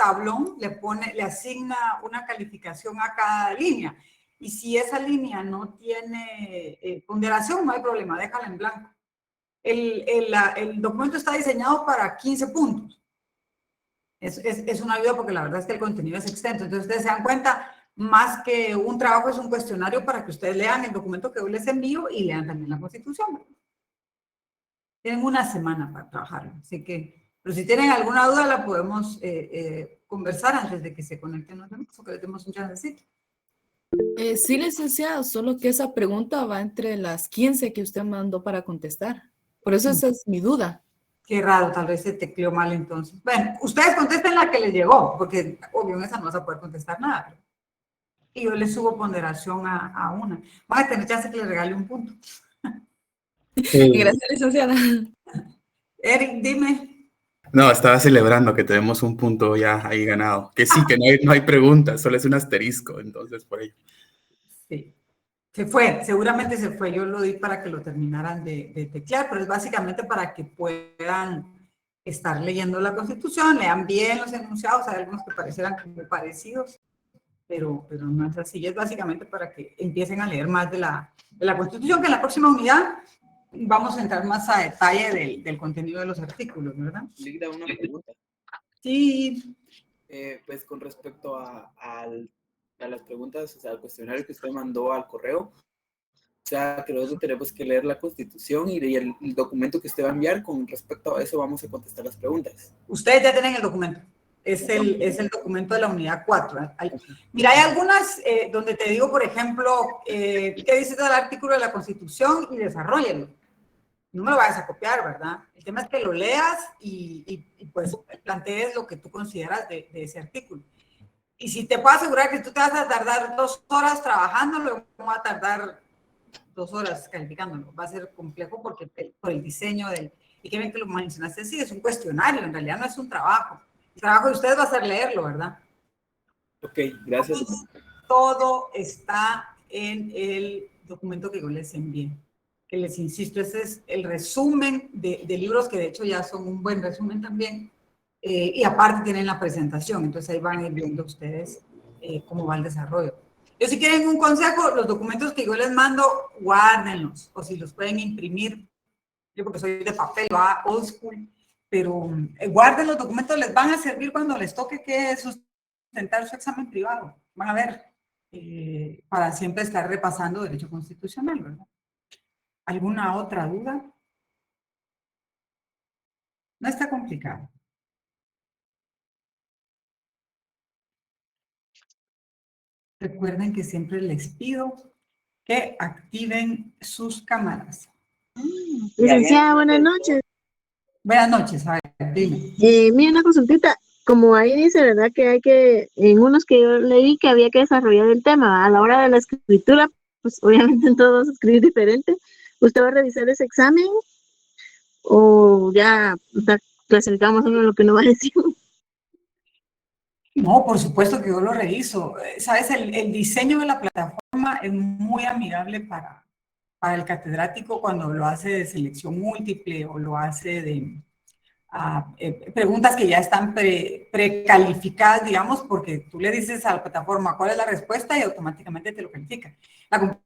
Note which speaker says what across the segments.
Speaker 1: tablón le asigna una calificación a cada línea. Y si esa línea no tiene ponderación, no hay problema, déjala en blanco. El documento está diseñado para 15 puntos. Es una ayuda porque la verdad es que el contenido es extenso. Entonces, ustedes se dan cuenta, más que un trabajo, es un cuestionario para que ustedes lean el documento que yo les envío y lean también la Constitución. Tienen una semana para trabajarlo, así que, pero si tienen alguna duda la podemos conversar antes de que se conecten los demás, o que les demos un chancecito.
Speaker 2: Sí, licenciado, solo que esa pregunta va entre las 15 que usted mandó para contestar. Por eso esa es mi duda.
Speaker 1: Qué raro, tal vez se tecleó mal entonces. Bueno, ustedes contesten la que les llegó, porque obvio en esa no vas a poder contestar nada. Y yo les subo ponderación a una. Van a tener chance que les regale un punto.
Speaker 2: Gracias, licenciada.
Speaker 1: Eric, dime.
Speaker 3: No, estaba celebrando que tenemos un punto ya ahí ganado. Que sí, que no hay preguntas, solo es un asterisco, entonces por ahí.
Speaker 1: Sí. Se fue, seguramente se fue. Yo lo di para que lo terminaran de teclear, pero es básicamente para que puedan estar leyendo la Constitución, lean bien los enunciados, hay algunos que parecieran como parecidos, pero no es así. Es básicamente para que empiecen a leer más de la Constitución, que en la próxima unidad vamos a entrar más a detalle del contenido de los artículos, ¿verdad?
Speaker 4: Ligda, una pregunta.
Speaker 1: Sí.
Speaker 4: Pues con respecto a las preguntas, o sea, al cuestionario que usted mandó al correo, o sea, creo que tenemos que leer la Constitución y el documento que usted va a enviar, con respecto a eso vamos a contestar las preguntas.
Speaker 1: Ustedes ya tienen el documento. Es el documento de la unidad 4. Mira, hay algunas donde te digo, por ejemplo, ¿qué dice del artículo de la Constitución? Y desarróllenlo. No me lo vayas a copiar, ¿verdad? El tema es que lo leas y pues plantees lo que tú consideras de ese artículo. Y si te puedo asegurar que tú te vas a tardar 2 horas trabajándolo, no va a tardar 2 horas calificándolo. Va a ser complejo porque por el diseño y que bien que lo mencionaste, sí, es un cuestionario, en realidad no es un trabajo. El trabajo de ustedes va a ser leerlo, ¿verdad?
Speaker 4: Ok, gracias.
Speaker 1: Todo está en el documento que yo les envié. Que les insisto, ese es el resumen de libros que de hecho ya son un buen resumen también. Y aparte tienen la presentación, entonces ahí van a ir viendo ustedes cómo va el desarrollo. Yo si quieren un consejo, los documentos que yo les mando, guárdenlos, o si los pueden imprimir, yo porque soy de papel, va old school, pero guarden los documentos, les van a servir cuando les toque que sustentar su examen privado, van a ver, para siempre estar repasando derecho constitucional, ¿verdad? ¿Alguna otra duda? No está complicado. Recuerden que siempre les pido que activen sus cámaras.
Speaker 5: Licenciada, buenas noches.
Speaker 1: Buenas noches, a ver, dime.
Speaker 5: Mira, una consultita. Como ahí dice, ¿verdad? Que hay que, en unos que yo leí que había que desarrollar el tema. A la hora de la escritura, pues obviamente en todos escribir diferente. ¿Usted va a revisar ese examen? ¿O ya clasificamos uno lo que no va a decir?
Speaker 1: No, por supuesto que yo lo reviso. Sabes, el diseño de la plataforma es muy amigable para el catedrático cuando lo hace de selección múltiple o lo hace de preguntas que ya están precalificadas, digamos, porque tú le dices a la plataforma cuál es la respuesta y automáticamente te lo califica. La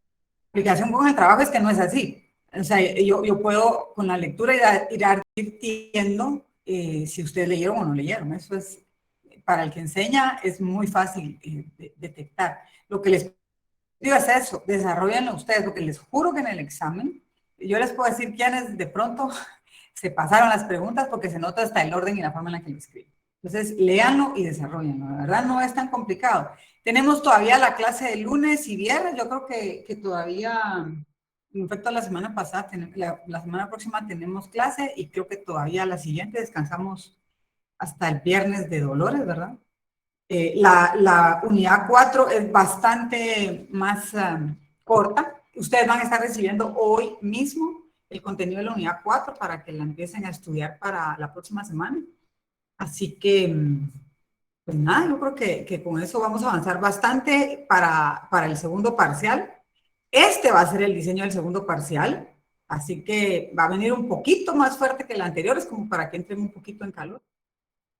Speaker 1: complicación con el trabajo es que no es así. O sea, yo puedo con la lectura ir advirtiendo si ustedes leyeron o no leyeron. Eso es, para el que enseña, es muy fácil detectar. Lo que les digo es eso, desarrollenlo ustedes, porque les juro que en el examen, yo les puedo decir quiénes de pronto se pasaron las preguntas porque se nota hasta el orden y la forma en la que lo escriben. Entonces, léanlo y desarrollenlo. La verdad no es tan complicado. Tenemos todavía la clase de lunes y viernes. Yo creo que todavía, en efecto, la semana pasada, la semana próxima tenemos clase y creo que todavía la siguiente descansamos hasta el viernes de Dolores, ¿verdad? La unidad 4 es bastante más corta. Ustedes van a estar recibiendo hoy mismo el contenido de la unidad 4 para que la empiecen a estudiar para la próxima semana. Así que, pues nada, yo creo que con eso vamos a avanzar bastante para el segundo parcial. Este va a ser el diseño del segundo parcial, así que va a venir un poquito más fuerte que el anterior, es como para que entren un poquito en calor,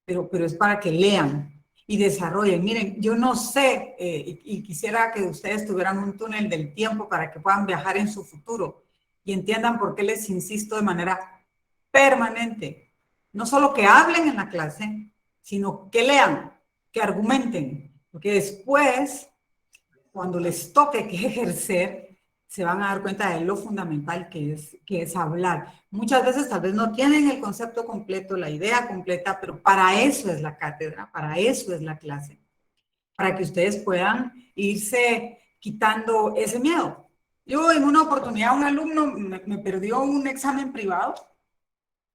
Speaker 1: pero es para que lean. y desarrollen. Miren, yo no sé, y quisiera que ustedes tuvieran un túnel del tiempo para que puedan viajar en su futuro y entiendan por qué les insisto de manera permanente. No solo que hablen en la clase, sino que lean, que argumenten, porque después, cuando les toque que ejercer, se van a dar cuenta de lo fundamental que es hablar. Muchas veces tal vez no tienen el concepto completo, la idea completa, pero para eso es la cátedra, para eso es la clase, para que ustedes puedan irse quitando ese miedo. Yo en una oportunidad un alumno me perdió un examen privado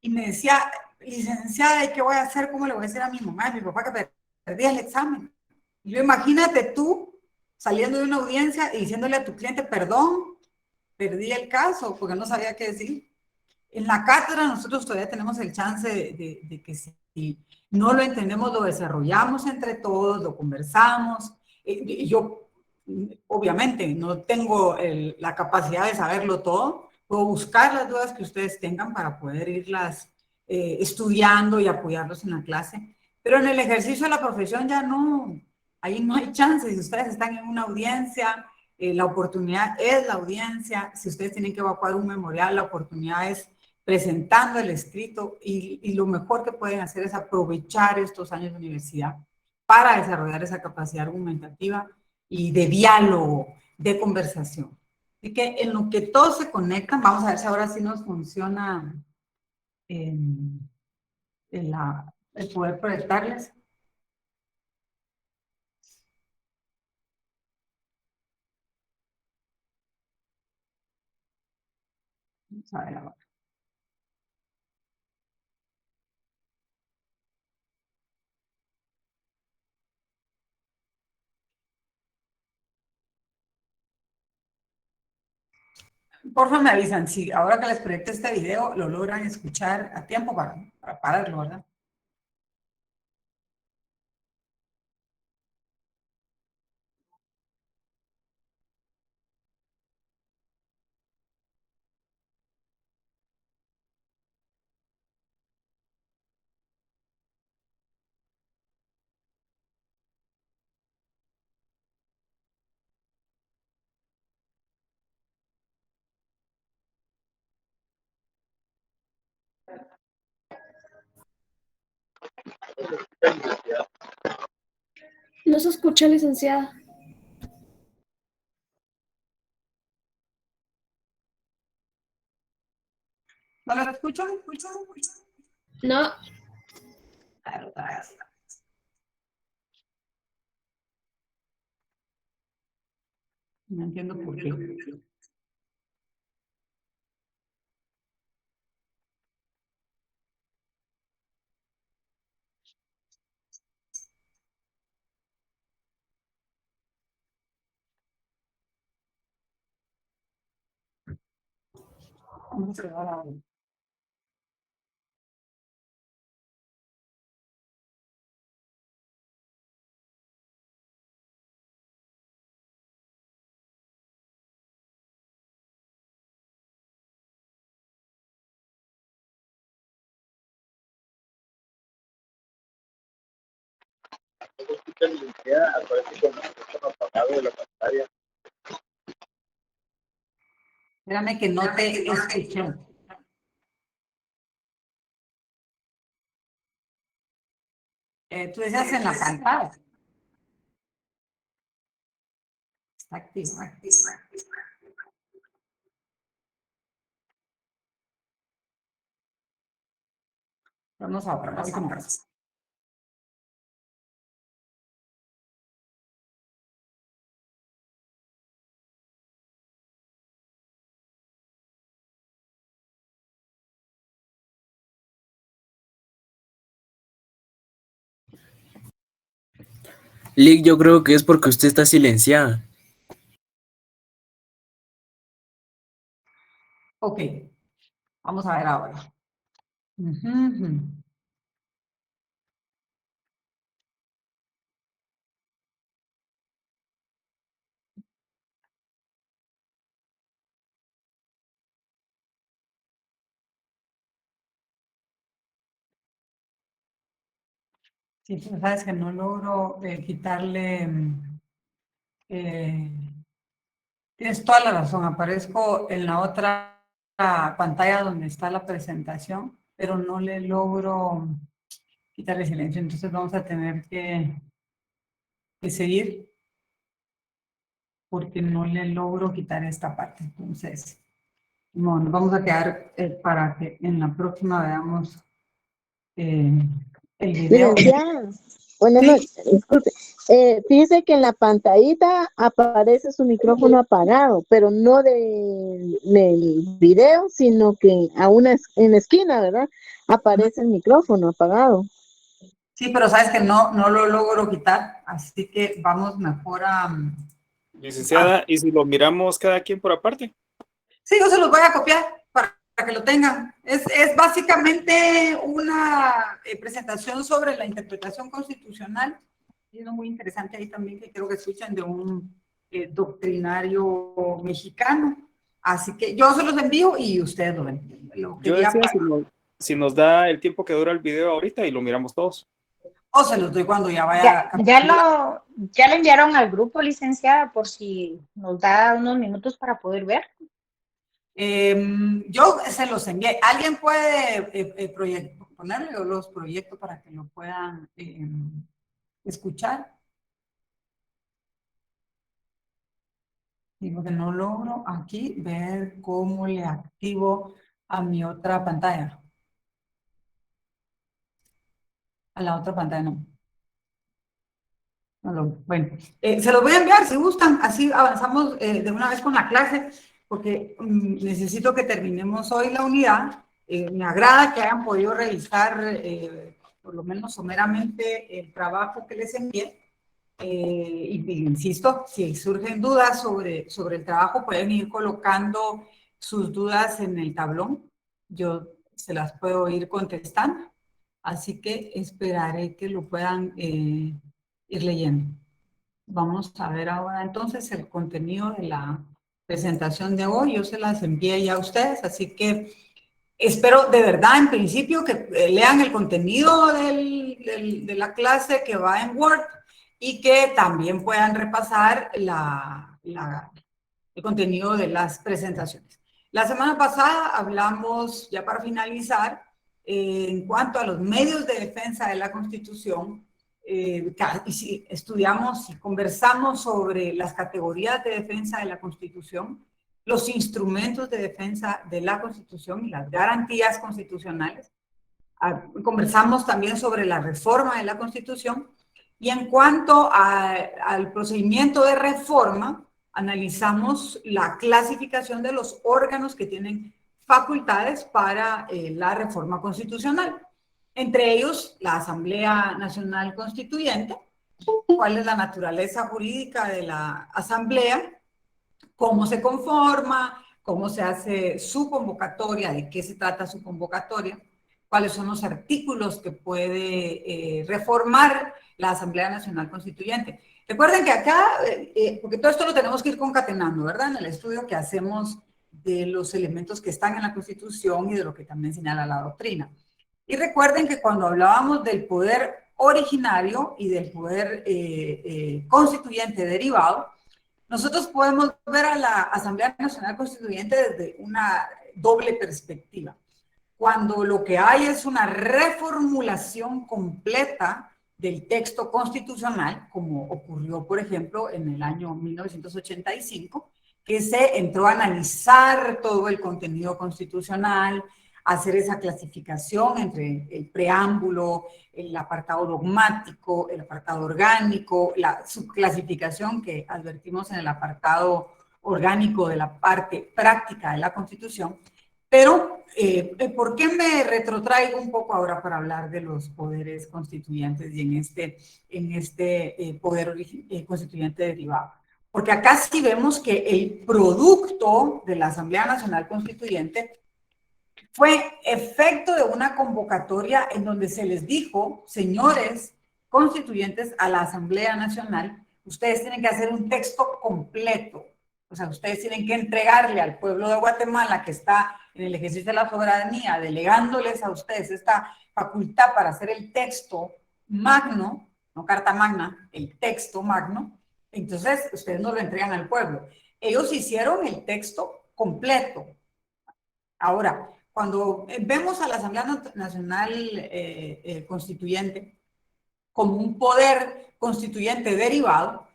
Speaker 1: y me decía, licenciada, ¿y qué voy a hacer? ¿Cómo le voy a decir a mi mamá y a mi papá que perdí el examen? Y yo, imagínate tú saliendo de una audiencia y diciéndole a tu cliente, perdón, perdí el caso porque no sabía qué decir. En la cátedra nosotros todavía tenemos el chance de que si no lo entendemos, lo desarrollamos entre todos, lo conversamos. Yo, obviamente, no tengo la capacidad de saberlo todo. Puedo buscar las dudas que ustedes tengan para poder irlas estudiando y apoyarlos en la clase. Pero en el ejercicio de la profesión ya no, ahí no hay chance. Si ustedes están en una audiencia, la oportunidad es la audiencia. Si ustedes tienen que evacuar un memorial, la oportunidad es presentando el escrito y lo mejor que pueden hacer es aprovechar estos años de universidad para desarrollar esa capacidad argumentativa y de diálogo, de conversación. Así que en lo que todos se conectan, vamos a ver si ahora sí nos funciona el poder proyectarles. Vamos a ver ahora. Por favor, me avisan si ahora que les proyecte este video lo logran escuchar a tiempo para pararlo, ¿verdad?
Speaker 6: No se escucha, licenciada.
Speaker 1: ¿No lo escuchan?
Speaker 6: No,
Speaker 1: Claro, no entiendo por qué. ¿Cómo se va a Espérame que no te escuché. Tú decías en la pantalla. Está activa. Vamos a ver, vamos a ver.
Speaker 7: Lick, yo creo que es porque usted está silenciada.
Speaker 1: Ok, vamos a ver ahora. Ujú. Sí, pero sabes que no logro quitarle... tienes toda la razón, aparezco en la otra pantalla donde está la presentación, pero no le logro quitarle silencio, entonces vamos a tener que seguir porque no le logro quitar esta parte. Entonces, no, nos vamos a quedar para que en la próxima veamos el video.
Speaker 5: Licenciada, buenas
Speaker 1: Sí.
Speaker 5: noches, disculpe. Fíjese que en la pantallita aparece su micrófono apagado, pero no del video, sino que en la esquina, ¿verdad? Aparece el micrófono apagado.
Speaker 1: Sí, pero sabes que no lo logro quitar, así que vamos mejor a...
Speaker 8: Licenciada, ¿y si lo miramos cada quien por aparte?
Speaker 1: Sí, yo se los voy a copiar para que lo tengan. Es básicamente una presentación sobre la interpretación constitucional. Y es muy interesante ahí también que creo que escuchan de un doctrinario mexicano. Así que yo se los envío y ustedes lo ven.
Speaker 8: Yo decía si nos da el tiempo que dura el video ahorita y lo miramos todos.
Speaker 1: O se los doy cuando ya vaya.
Speaker 9: Ya le enviaron al grupo, licenciada, por si nos da unos minutos para poder ver.
Speaker 1: Yo se los envié. ¿Alguien puede ponerle los proyectos para que lo puedan escuchar? Digo que no logro aquí ver cómo le activo a mi otra pantalla. A la otra pantalla no. Bueno, se los voy a enviar si gustan, así avanzamos de una vez con la clase, porque necesito que terminemos hoy la unidad. Me agrada que hayan podido revisar, por lo menos someramente, el trabajo que les envié. Y insisto, si surgen dudas sobre el trabajo, pueden ir colocando sus dudas en el tablón. Yo se las puedo ir contestando. Así que esperaré que lo puedan ir leyendo. Vamos a ver ahora entonces el contenido de la presentación de hoy. Yo se las envié ya a ustedes, así que espero de verdad en principio que lean el contenido de la clase que va en Word y que también puedan repasar el contenido de las presentaciones. La semana pasada hablamos, ya para finalizar, en cuanto a los medios de defensa de la Constitución, y estudiamos y conversamos sobre las categorías de defensa de la Constitución, los instrumentos de defensa de la Constitución y las garantías constitucionales. Conversamos también sobre la reforma de la Constitución y en cuanto al procedimiento de reforma, analizamos la clasificación de los órganos que tienen facultades para la reforma constitucional. Entre ellos, la Asamblea Nacional Constituyente, cuál es la naturaleza jurídica de la Asamblea, cómo se conforma, cómo se hace su convocatoria, de qué se trata su convocatoria, cuáles son los artículos que puede reformar la Asamblea Nacional Constituyente. Recuerden que acá, porque todo esto lo tenemos que ir concatenando, ¿verdad? En el estudio que hacemos de los elementos que están en la Constitución y de lo que también señala la doctrina. Y recuerden que cuando hablábamos del poder originario y del poder constituyente derivado, nosotros podemos ver a la Asamblea Nacional Constituyente desde una doble perspectiva. Cuando lo que hay es una reformulación completa del texto constitucional, como ocurrió, por ejemplo, en el año 1985, que se entró a analizar todo el contenido constitucional, hacer esa clasificación entre el preámbulo, el apartado dogmático, el apartado orgánico, la subclasificación que advertimos en el apartado orgánico de la parte práctica de la Constitución. Pero, ¿por qué me retrotraigo un poco ahora para hablar de los poderes constituyentes y en este poder constituyente derivado? Porque acá sí vemos que el producto de la Asamblea Nacional Constituyente fue efecto de una convocatoria en donde se les dijo, señores constituyentes a la Asamblea Nacional, ustedes tienen que hacer un texto completo. O sea, ustedes tienen que entregarle al pueblo de Guatemala que está en el ejercicio de la soberanía, delegándoles a ustedes esta facultad para hacer el texto magno, no carta magna, el texto magno, entonces ustedes no lo entregan al pueblo. Ellos hicieron el texto completo. Ahora, cuando vemos a la Asamblea Nacional Constituyente como un poder constituyente derivado,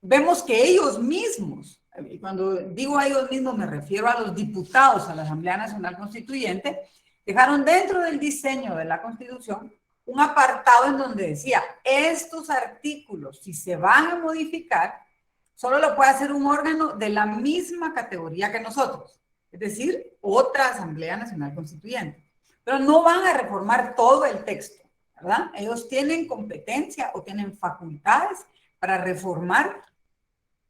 Speaker 1: vemos que ellos mismos, y cuando digo a ellos mismos me refiero a los diputados a la Asamblea Nacional Constituyente, dejaron dentro del diseño de la Constitución un apartado en donde decía, estos artículos, si se van a modificar, solo lo puede hacer un órgano de la misma categoría que nosotros, es decir, otra Asamblea Nacional Constituyente. Pero no van a reformar todo el texto, ¿verdad? Ellos tienen competencia o tienen facultades para reformar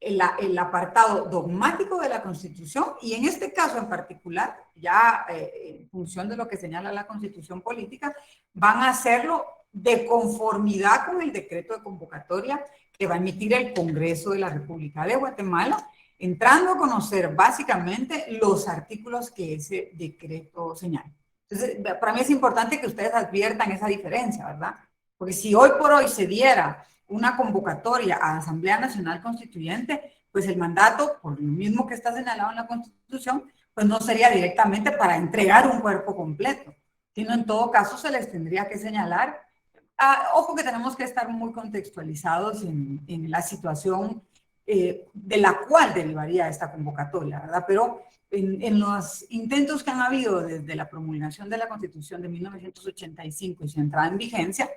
Speaker 1: el apartado dogmático de la Constitución, y en este caso en particular, ya en función de lo que señala la Constitución Política, van a hacerlo de conformidad con el decreto de convocatoria que va a emitir el Congreso de la República de Guatemala, entrando a conocer básicamente los artículos que ese decreto señala. Entonces, para mí es importante que ustedes adviertan esa diferencia, ¿verdad? Porque si hoy por hoy se diera una convocatoria a Asamblea Nacional Constituyente, pues el mandato, por lo mismo que está señalado en la Constitución, pues no sería directamente para entregar un cuerpo completo, sino en todo caso se les tendría que señalar. Ojo que tenemos que estar muy contextualizados en la situación de la cual derivaría esta convocatoria, ¿verdad? Pero en los intentos que han habido desde la promulgación de la Constitución de 1985 y su entrada en vigencia,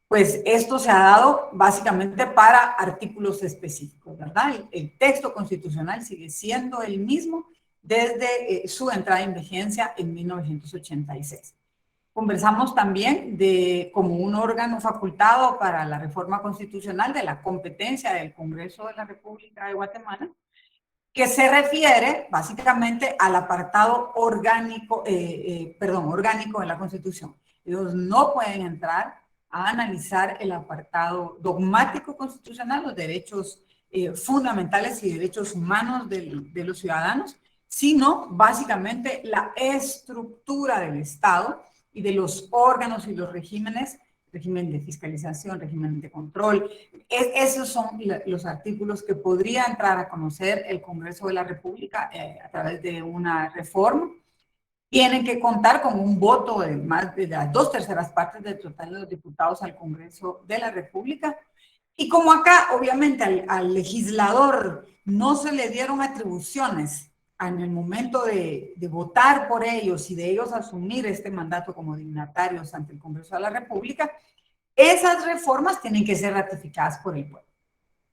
Speaker 1: pues esto se ha dado básicamente para artículos específicos, ¿verdad? El texto constitucional sigue siendo el mismo desde su entrada en vigencia en 1986. Conversamos también como un órgano facultado para la reforma constitucional de la competencia del Congreso de la República de Guatemala, que se refiere básicamente al apartado orgánico de la Constitución. Ellos no pueden entrar a analizar el apartado dogmático constitucional, los derechos fundamentales y derechos humanos de los ciudadanos, sino básicamente la estructura del Estado y de los órganos y los regímenes, régimen de fiscalización, régimen de control. Esos son los artículos que podría entrar a conocer el Congreso de la República a través de una reforma. Tienen que contar con un voto de más de las 2/3 partes del total de los diputados al Congreso de la República. Y como acá, obviamente, al legislador no se le dieron atribuciones en el momento de votar por ellos y de ellos asumir este mandato como dignatarios ante el Congreso de la República, esas reformas tienen que ser ratificadas por el pueblo.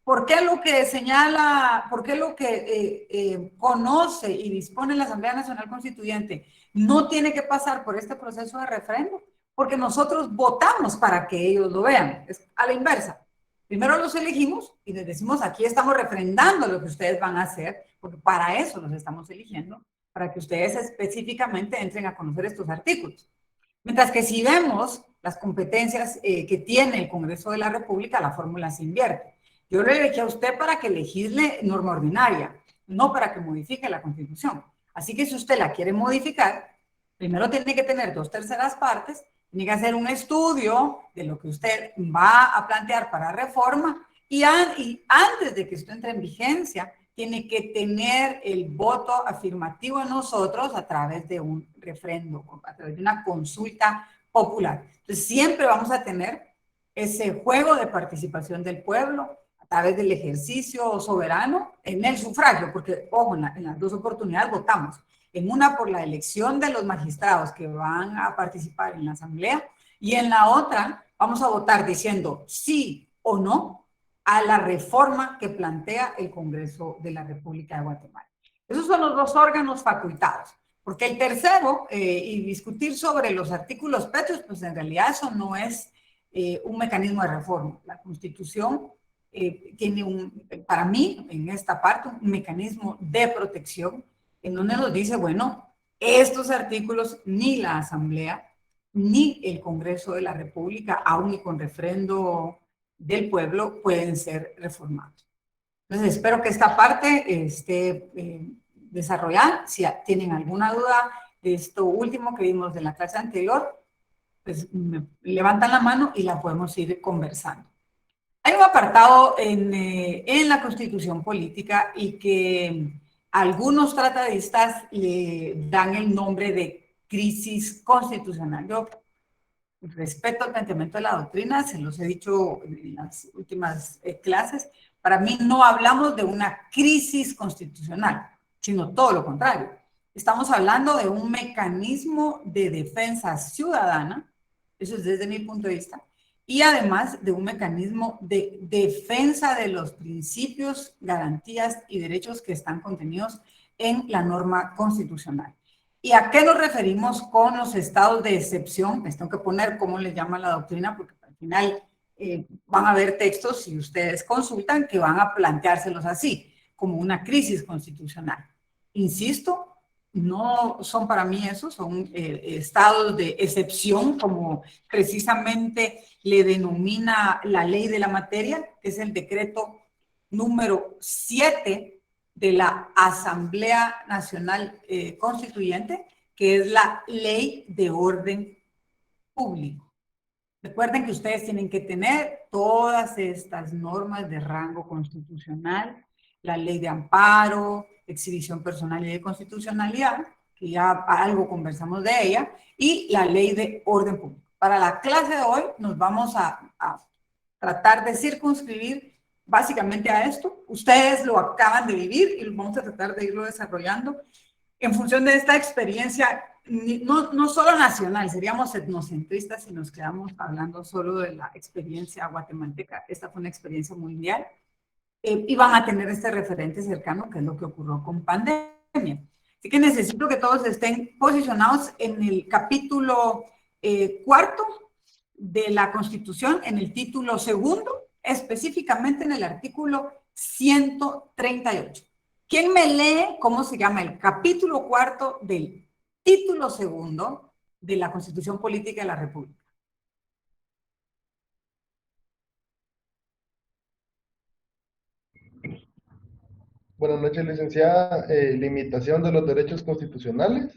Speaker 1: ¿Por qué lo que señala, por qué lo que conoce y dispone la Asamblea Nacional Constituyente no tiene que pasar por este proceso de referéndum? Porque nosotros votamos para que ellos lo vean. Es a la inversa. Primero los elegimos y les decimos, aquí estamos refrendando lo que ustedes van a hacer, porque para eso los estamos eligiendo, para que ustedes específicamente entren a conocer estos artículos. Mientras que si vemos las competencias que tiene el Congreso de la República, la fórmula se invierte. Yo le elegí a usted para que legisle norma ordinaria, no para que modifique la Constitución. Así que si usted la quiere modificar, primero tiene que tener 2/3 partes, tiene que hacer un estudio de lo que usted va a plantear para reforma y antes de que esto entre en vigencia, tiene que tener el voto afirmativo de nosotros a través de un referendo, a través de una consulta popular. Entonces siempre vamos a tener ese juego de participación del pueblo a través del ejercicio soberano en el sufragio, porque, ojo, en las dos oportunidades votamos. En una por la elección de los magistrados que van a participar en la asamblea y en la otra vamos a votar diciendo sí o no a la reforma que plantea el Congreso de la República de Guatemala. Esos son los dos órganos facultados, porque el tercero, y discutir sobre los artículos pétreos, pues en realidad eso no es un mecanismo de reforma. La Constitución tiene para mí, en esta parte, un mecanismo de protección en donde nos dice, bueno, estos artículos ni la Asamblea ni el Congreso de la República, aún y con referendo del pueblo, pueden ser reformados. Entonces, espero que esta parte esté desarrollada. Si tienen alguna duda de esto último que vimos en la clase anterior, pues me levantan la mano y la podemos ir conversando. Hay un apartado en la Constitución Política y que algunos tratadistas le dan el nombre de crisis constitucional. Yo respeto el planteamiento de la doctrina, se los he dicho en las últimas clases. Para mí no hablamos de una crisis constitucional, sino todo lo contrario. Estamos hablando de un mecanismo de defensa ciudadana, eso es desde mi punto de vista, y además de un mecanismo de defensa de los principios, garantías y derechos que están contenidos en la norma constitucional. ¿Y a qué nos referimos con los estados de excepción? Les tengo que poner cómo le llama la doctrina, porque al final van a haber textos, si ustedes consultan, que van a planteárselos así, como una crisis constitucional. Insisto, no son para mí esos, son estados de excepción, como precisamente le denomina la ley de la materia, que es el decreto número 7 de la Asamblea Nacional Constituyente, que es la ley de orden público. Recuerden que ustedes tienen que tener todas estas normas de rango constitucional, la ley de amparo, exhibición personal y de constitucionalidad, que ya algo conversamos de ella, y la ley de orden público. Para la clase de hoy nos vamos a tratar de circunscribir básicamente a esto. Ustedes lo acaban de vivir y vamos a tratar de irlo desarrollando en función de esta experiencia, no solo nacional, seríamos etnocentristas si nos quedamos hablando solo de la experiencia guatemalteca. Esta fue una experiencia mundial. Y van a tener este referente cercano, que es lo que ocurrió con pandemia. Así que necesito que todos estén posicionados en el capítulo 4 de la Constitución, en el título 2, específicamente en el artículo 138. ¿Quién me lee cómo se llama el capítulo 4 del título 2 de la Constitución Política de la República?
Speaker 10: Buenas noches, licenciada. Limitación de los derechos constitucionales.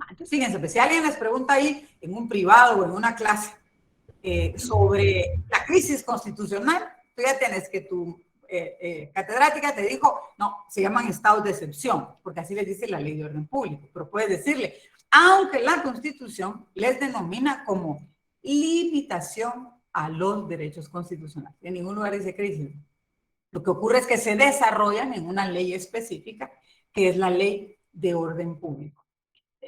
Speaker 1: Entonces, fíjense, pues, si alguien les pregunta ahí en un privado o en una clase sobre la crisis constitucional, tú ya tienes que tu catedrática te dijo, no, se llaman estados de excepción, porque así les dice la ley de orden público, pero puedes decirle, aunque la Constitución les denomina como limitación a los derechos constitucionales. En ningún lugar dice crisis. Lo que ocurre es que se desarrollan en una ley específica, que es la ley de orden público.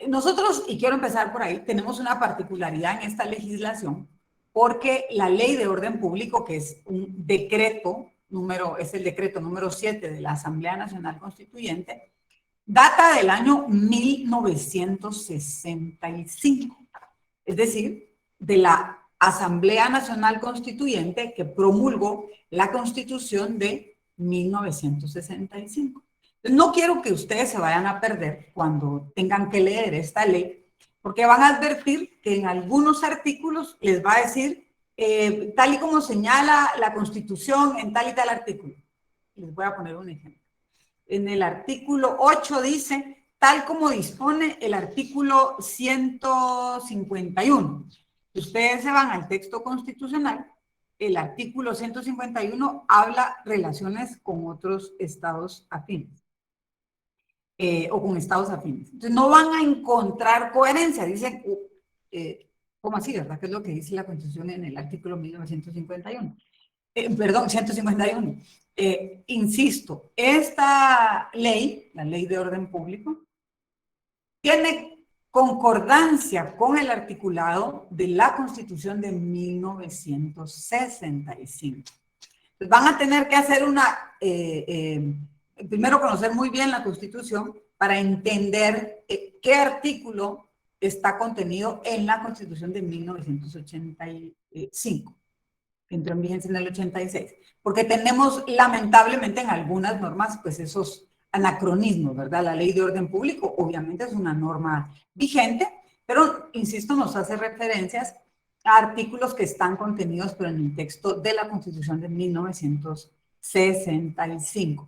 Speaker 1: Nosotros, y quiero empezar por ahí, tenemos una particularidad en esta legislación, porque la ley de orden público, que es un decreto, es el decreto número 7 de la Asamblea Nacional Constituyente, data del año 1965. Es decir, de la Asamblea Nacional Constituyente que promulgó la Constitución de 1965. No quiero que ustedes se vayan a perder cuando tengan que leer esta ley, porque van a advertir que en algunos artículos les va a decir tal y como señala la Constitución en tal y tal artículo. Les voy a poner un ejemplo. En el artículo 8 dice, tal como dispone el artículo 151. Si ustedes se van al texto constitucional, el artículo 151 habla relaciones con otros estados afines. O con estados afines. Entonces no van a encontrar coherencia. Dicen, ¿cómo así, verdad? ¿Qué es lo que dice la Constitución en el artículo 1951? Perdón, 151. Insisto, esta ley, la ley de orden público, tiene concordancia con el articulado de la Constitución de 1965. Entonces van a tener que hacer primero conocer muy bien la Constitución para entender qué artículo está contenido en la Constitución de 1985, que entró en vigencia en el 86, porque tenemos lamentablemente en algunas normas pues esos anacronismos, ¿verdad? La ley de orden público obviamente es una norma vigente, pero insisto, nos hace referencias a artículos que están contenidos pero en el texto de la Constitución de 1965.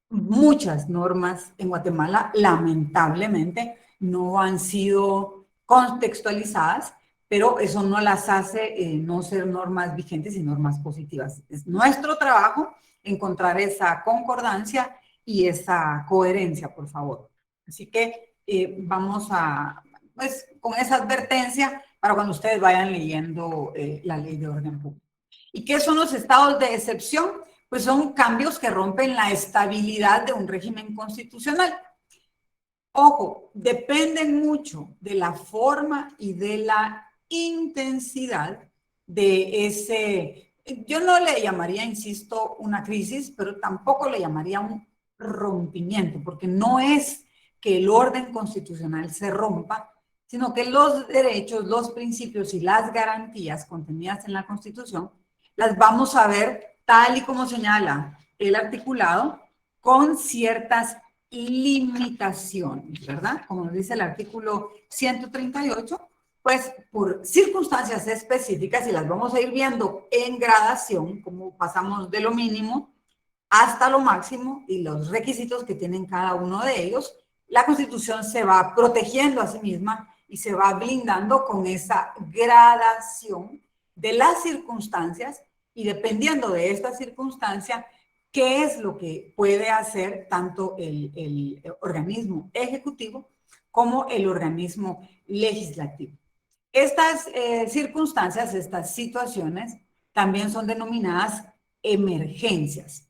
Speaker 1: Muchas normas en Guatemala lamentablemente no han sido contextualizadas pero eso no las hace no ser normas vigentes y normas positivas. Es nuestro trabajo encontrar esa concordancia y esa coherencia, por favor. Así que vamos a, pues, con esa advertencia para cuando ustedes vayan leyendo la ley de orden público. ¿Y qué son los estados de excepción? Pues son cambios que rompen la estabilidad de un régimen constitucional. Ojo, dependen mucho de la forma y de la intensidad de ese, yo no le llamaría, insisto, una crisis, pero tampoco le llamaría un rompimiento, porque no es que el orden constitucional se rompa, sino que los derechos, los principios y las garantías contenidas en la Constitución las vamos a ver tal y como señala el articulado, con ciertas limitaciones, ¿verdad? Como dice el artículo 138, pues por circunstancias específicas, y las vamos a ir viendo en gradación, como pasamos de lo mínimo hasta lo máximo y los requisitos que tienen cada uno de ellos, la Constitución se va protegiendo a sí misma y se va blindando con esa gradación de las circunstancias, y dependiendo de esta circunstancia, qué es lo que puede hacer tanto el organismo ejecutivo como el organismo legislativo. Estas circunstancias, estas situaciones, también son denominadas emergencias.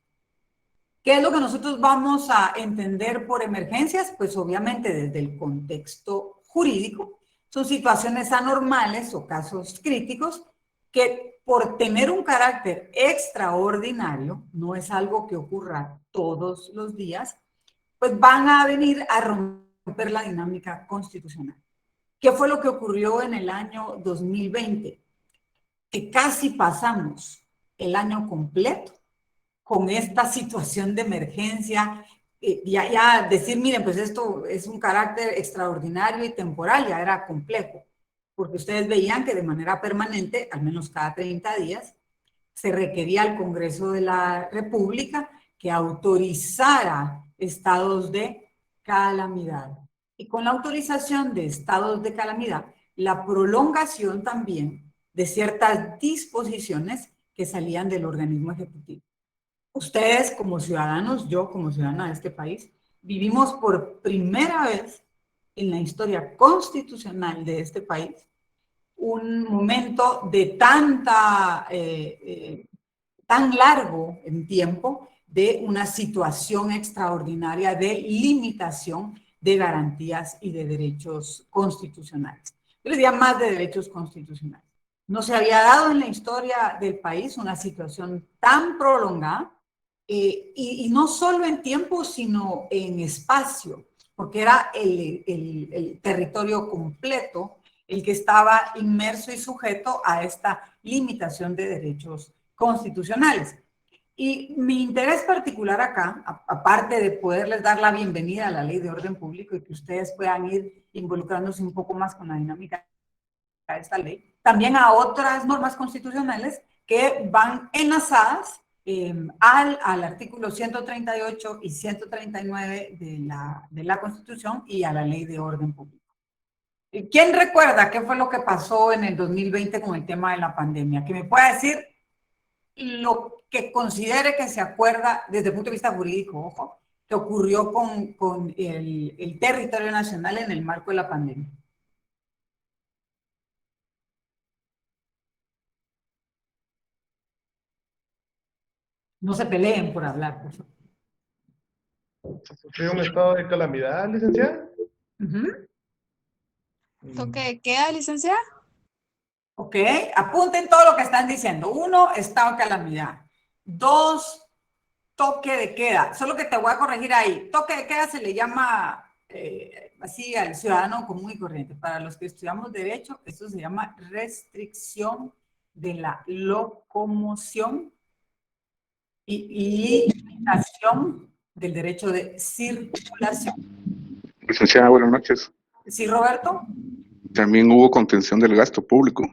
Speaker 1: ¿Qué es lo que nosotros vamos a entender por emergencias? Pues obviamente desde el contexto jurídico, son situaciones anormales o casos críticos que por tener un carácter extraordinario, no es algo que ocurra todos los días, pues van a venir a romper la dinámica constitucional. ¿Qué fue lo que ocurrió en el año 2020? Que casi pasamos el año completo con esta situación de emergencia. Ya decir, miren, pues esto es un carácter extraordinario y temporal, ya era complejo, porque ustedes veían que de manera permanente, al menos cada 30 días, se requería al Congreso de la República que autorizara estados de calamidad. Y con la autorización de estados de calamidad, la prolongación también de ciertas disposiciones que salían del organismo ejecutivo. Ustedes como ciudadanos, yo como ciudadana de este país, vivimos por primera vez en la historia constitucional de este país un momento de tan largo en tiempo de una situación extraordinaria de limitación de garantías y de derechos constitucionales. Yo les diría más de derechos constitucionales. No se había dado en la historia del país una situación tan prolongada y no solo en tiempo, sino en espacio, porque era el territorio completo el que estaba inmerso y sujeto a esta limitación de derechos constitucionales. Y mi interés particular acá, aparte de poderles dar la bienvenida a la Ley de Orden Público y que ustedes puedan ir involucrándose un poco más con la dinámica de esta ley, también a otras normas constitucionales que van enlazadas al artículo 138 y 139 de la Constitución y a la Ley de Orden Público. ¿Quién recuerda qué fue lo que pasó en el 2020 con el tema de la pandemia? Que me pueda decir lo que considere que se acuerda desde el punto de vista jurídico, ojo, que ocurrió con el territorio nacional en el marco de la pandemia. No se peleen por hablar, por favor.
Speaker 10: ¿Se sufrió un estado de calamidad, licenciada?
Speaker 11: ¿Toque de queda, licenciada?
Speaker 1: Ok, apunten todo lo que están diciendo. 1, estado de calamidad. 2, toque de queda. Solo que te voy a corregir ahí. Toque de queda se le llama así al ciudadano común y corriente. Para los que estudiamos derecho, esto se llama restricción de la locomoción y limitación del derecho de circulación.
Speaker 12: Licenciada, buenas noches.
Speaker 1: ¿Sí, Roberto?
Speaker 12: También hubo contención del gasto público.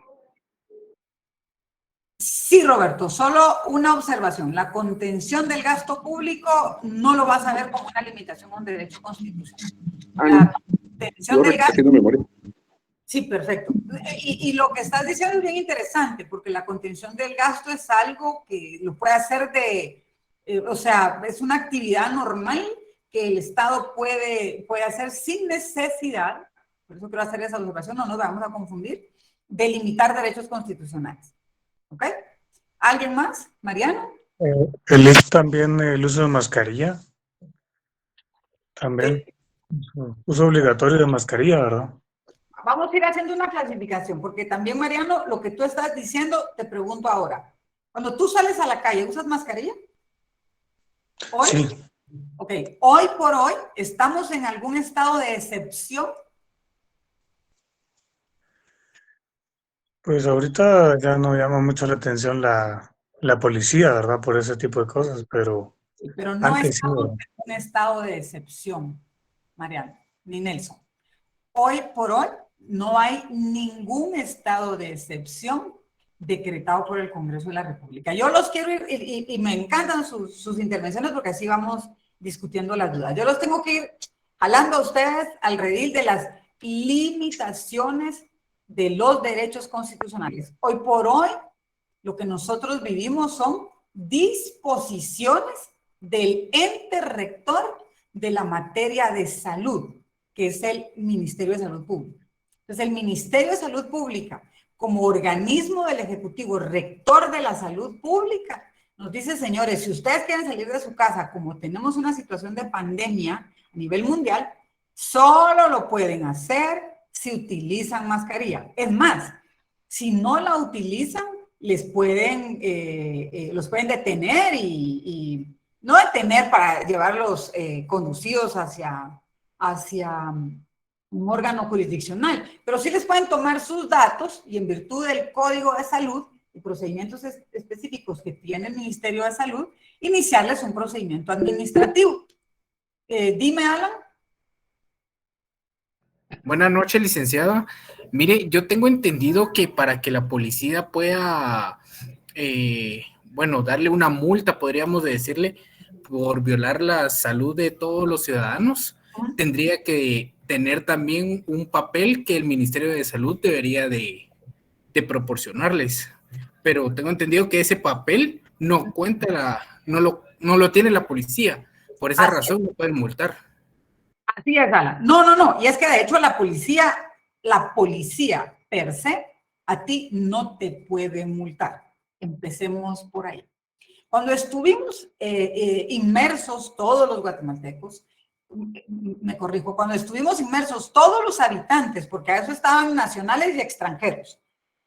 Speaker 1: Sí, Roberto, solo una observación. La contención del gasto público no lo vas a ver como una limitación a un derecho constitucional. La contención del gasto... Sí, perfecto. Y lo que estás diciendo es bien interesante, porque la contención del gasto es algo que lo puede hacer o sea, es una actividad normal que el Estado puede hacer sin necesidad, por eso quiero hacer esa observación, no nos vamos a confundir, de limitar derechos constitucionales. ¿Ok? ¿Alguien más? ¿Mariano?
Speaker 13: También el uso de mascarilla. También uso obligatorio de mascarilla, ¿verdad?
Speaker 1: Vamos a ir haciendo una clasificación, porque también, Mariano, lo que tú estás diciendo, te pregunto ahora. Cuando tú sales a la calle, ¿usas mascarilla? ¿Hoy?
Speaker 13: Sí.
Speaker 1: Ok. Hoy por hoy, ¿estamos en algún estado de excepción?
Speaker 13: Pues ahorita ya no llama mucho la atención la policía, ¿verdad? Por ese tipo de cosas, pero
Speaker 1: Pero no
Speaker 13: antes sí,
Speaker 1: estamos
Speaker 13: ¿verdad?
Speaker 1: en un estado de excepción, Mariano, ni Nelson. Hoy por hoy no hay ningún estado de excepción decretado por el Congreso de la República. Yo los quiero ir, y me encantan sus intervenciones porque así vamos discutiendo las dudas. Yo los tengo que ir jalando a ustedes al redil de las limitaciones de los derechos constitucionales. Hoy por hoy, lo que nosotros vivimos son disposiciones del ente rector de la materia de salud, que es el Ministerio de Salud Pública. Entonces, el Ministerio de Salud Pública, como organismo del Ejecutivo, rector de la salud pública, nos dice, señores, si ustedes quieren salir de su casa, como tenemos una situación de pandemia a nivel mundial, solo lo pueden hacer si utilizan mascarilla. Es más, si no la utilizan, los pueden detener y no detener para llevarlos conducidos hacia un órgano jurisdiccional, pero sí les pueden tomar sus datos y en virtud del Código de Salud y procedimientos específicos que tiene el Ministerio de Salud, iniciarles un procedimiento administrativo. Dime, Alan.
Speaker 7: Buenas noches, licenciada. Mire, yo tengo entendido que para que la policía pueda, darle una multa, podríamos decirle, por violar la salud de todos los ciudadanos, tendría que tener también un papel que el Ministerio de Salud debería de proporcionarles. Pero tengo entendido que ese papel no no lo tiene la policía. Por esa razón no pueden multar.
Speaker 1: Así es, Alan. No. Y es que de hecho la policía per se, a ti no te puede multar. Empecemos por ahí. Cuando estuvimos inmersos todos los guatemaltecos, me corrijo, cuando estuvimos inmersos todos los habitantes, porque a eso estaban nacionales y extranjeros,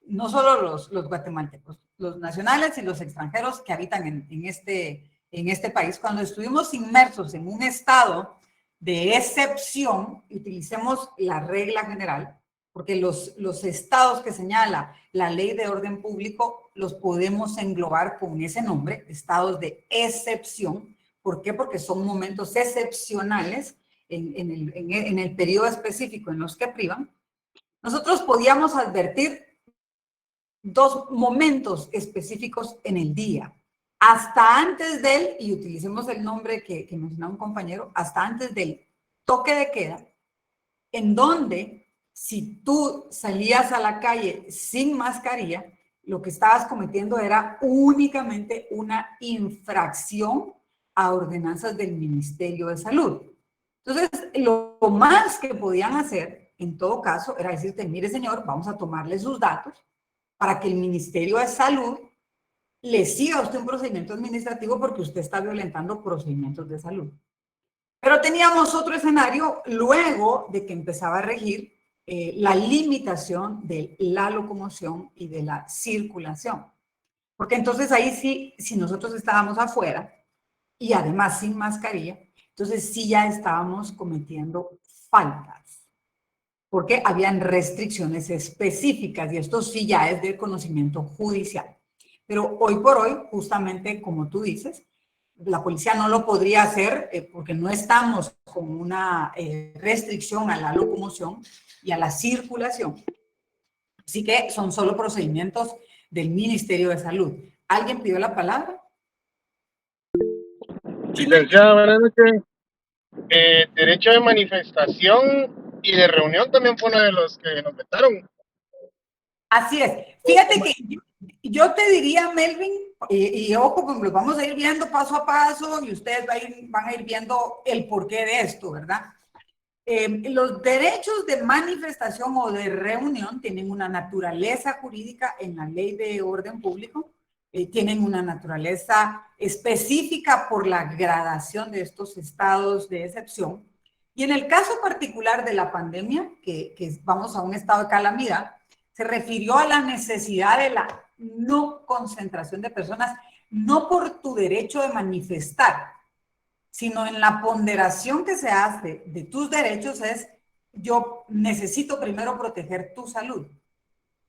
Speaker 1: no solo los guatemaltecos, los nacionales y los extranjeros que habitan en este país, cuando estuvimos inmersos en un estado de excepción, utilicemos la regla general, porque los estados que señala la Ley de Orden Público los podemos englobar con ese nombre, estados de excepción. ¿Por qué? Porque son momentos excepcionales en el periodo específico en los que privan. Nosotros podíamos advertir dos momentos específicos en el día. Hasta antes del, y utilicemos el nombre que mencionaba un compañero, hasta antes del toque de queda, en donde si tú salías a la calle sin mascarilla, lo que estabas cometiendo era únicamente una infracción a ordenanzas del Ministerio de Salud. Entonces, lo más que podían hacer, en todo caso, era decirte, mire señor, vamos a tomarle sus datos para que el Ministerio de Salud le siga a usted un procedimiento administrativo porque usted está violentando procedimientos de salud. Pero teníamos otro escenario luego de que empezaba a regir la limitación de la locomoción y de la circulación. Porque entonces ahí sí, si nosotros estábamos afuera y además sin mascarilla, entonces sí ya estábamos cometiendo faltas. Porque habían restricciones específicas y esto sí ya es de conocimiento judicial. Pero hoy por hoy, justamente como tú dices, la policía no lo podría hacer porque no estamos con una restricción a la locomoción y a la circulación. Así que son solo procedimientos del Ministerio de Salud. ¿Alguien pidió la palabra?
Speaker 14: Licenciada, buenas noches. Derecho de manifestación Y de reunión también fue uno de los que nos vetaron.
Speaker 1: Así es. Fíjate que yo te diría, Melvin, y ojo, pues lo vamos a ir viendo paso a paso y ustedes van a ir viendo el porqué de esto, ¿verdad? Los derechos de manifestación o de reunión tienen una naturaleza jurídica en la Ley de Orden Público, tienen una naturaleza específica por la gradación de estos estados de excepción. Y en el caso particular de la pandemia, que vamos a un estado de calamidad, se refirió a la necesidad de la no concentración de personas, no por tu derecho de manifestar, sino en la ponderación que se hace de tus derechos es, yo necesito primero proteger tu salud.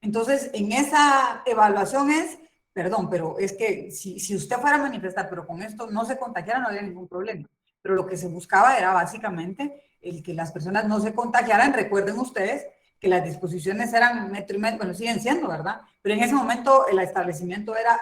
Speaker 1: Entonces, en esa evaluación es, perdón, pero es que si usted fuera a manifestar, pero con esto no se contagiara, no había ningún problema. Pero lo que se buscaba era básicamente el que las personas no se contagiaran. Recuerden ustedes que las disposiciones eran 1,5 metros, bueno, siguen siendo, ¿verdad? Pero en ese momento el establecimiento era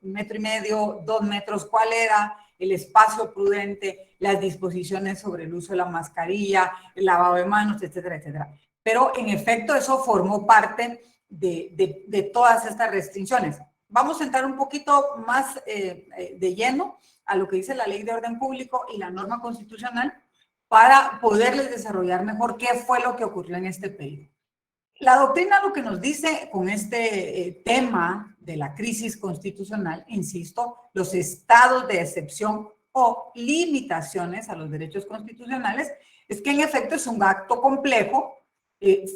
Speaker 1: 1,5 metros, 2 metros, ¿cuál era? El espacio prudente, las disposiciones sobre el uso de la mascarilla, el lavado de manos, etcétera, etcétera. Pero en efecto eso formó parte de todas estas restricciones. Vamos a entrar un poquito más de lleno a lo que dice la Ley de Orden Público y la norma constitucional para poderles desarrollar mejor qué fue lo que ocurrió en este periodo. La doctrina lo que nos dice con este tema de la crisis constitucional, insisto, los estados de excepción o limitaciones a los derechos constitucionales, es que en efecto es un acto complejo,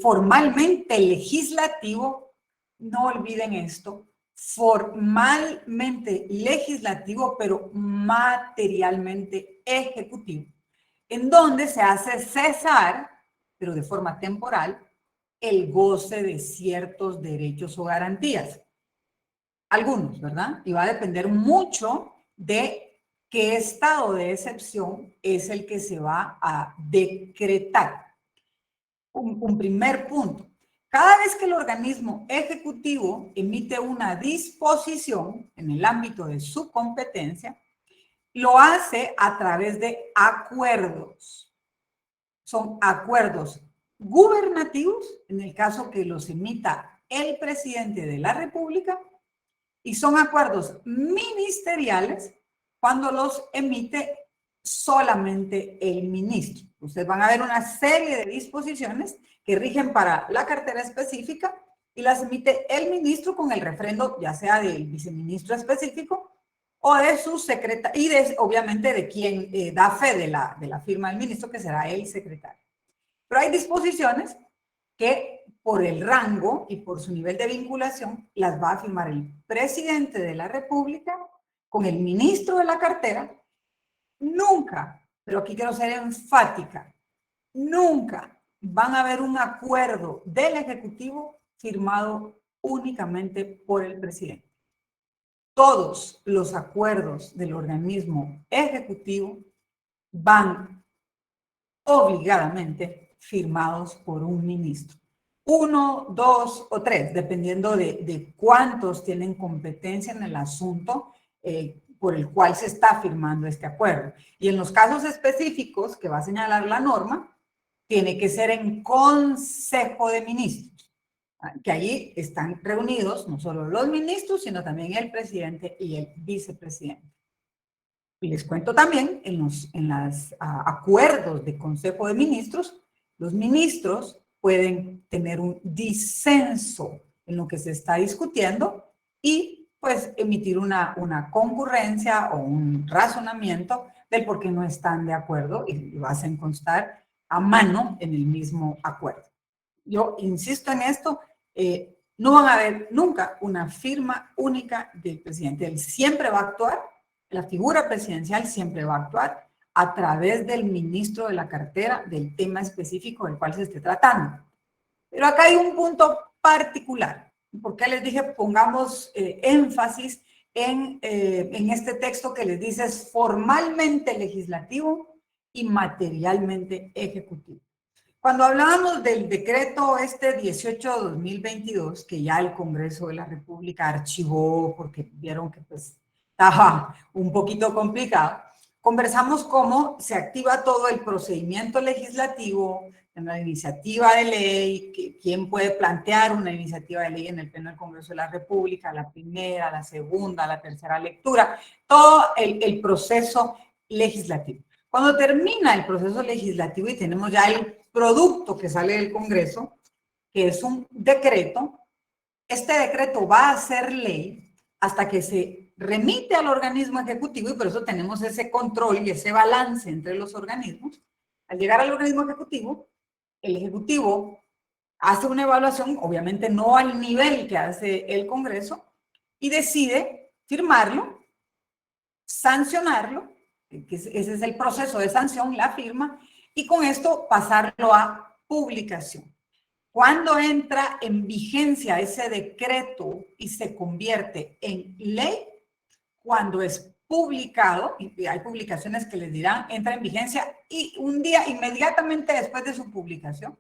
Speaker 1: formalmente legislativo, no olviden esto, formalmente legislativo, pero materialmente ejecutivo, en donde se hace cesar, pero de forma temporal, el goce de ciertos derechos o garantías. Algunos, ¿verdad? Y va a depender mucho de qué estado de excepción es el que se va a decretar. Un primer punto. Cada vez que el organismo ejecutivo emite una disposición en el ámbito de su competencia, lo hace a través de acuerdos. Son acuerdos gubernativos, en el caso que los emita el presidente de la República, y son acuerdos ministeriales cuando los emite solamente el ministro. Ustedes van a ver una serie de disposiciones que rigen para la cartera específica y las emite el ministro con el refrendo, ya sea del viceministro específico o de su secretario, y obviamente de quien da fe de la firma del ministro, que será el secretario. Pero hay disposiciones que por el rango y por su nivel de vinculación las va a firmar el presidente de la República con el ministro de la cartera. Nunca, pero aquí quiero ser enfática, nunca van a haber un acuerdo del Ejecutivo firmado únicamente por el presidente. Todos los acuerdos del organismo ejecutivo van obligadamente firmados por un ministro. 1, 2 o 3, dependiendo de cuántos tienen competencia en el asunto por el cual se está firmando este acuerdo. Y en los casos específicos que va a señalar la norma, tiene que ser en Consejo de Ministros, que allí están reunidos no solo los ministros, sino también el presidente y el vicepresidente. Y les cuento también, en los acuerdos de Consejo de Ministros, los ministros pueden tener un disenso en lo que se está discutiendo y pues emitir una concurrencia o un razonamiento del por qué no están de acuerdo y lo hacen constar a mano en el mismo acuerdo. Yo insisto en esto, no van a haber nunca una firma única del presidente. Él siempre va a actuar, la figura presidencial siempre va a actuar a través del ministro de la cartera del tema específico del cual se esté tratando. Pero acá hay un punto particular. ¿Por qué les dije pongamos énfasis en este texto que les dice es formalmente legislativo y materialmente ejecutivo? Cuando hablábamos del decreto 18/2022, que ya el Congreso de la República archivó porque vieron que pues estaba un poquito complicado, conversamos cómo se activa todo el procedimiento legislativo, en la iniciativa de ley, quién puede plantear una iniciativa de ley en el Pleno del Congreso de la República, la primera, la segunda, la tercera lectura, todo el proceso legislativo. Cuando termina el proceso legislativo y tenemos ya el producto que sale del Congreso, que es un decreto, este decreto va a ser ley hasta que se remite al organismo ejecutivo, y por eso tenemos ese control y ese balance entre los organismos. Al llegar al organismo ejecutivo, el ejecutivo hace una evaluación, obviamente no al nivel que hace el Congreso, y decide firmarlo, sancionarlo, que ese es el proceso de sanción, la firma, y con esto pasarlo a publicación. Cuando entra en vigencia ese decreto y se convierte en ley, cuando es publicado, y hay publicaciones que les dirán, entra en vigencia y un día inmediatamente después de su publicación,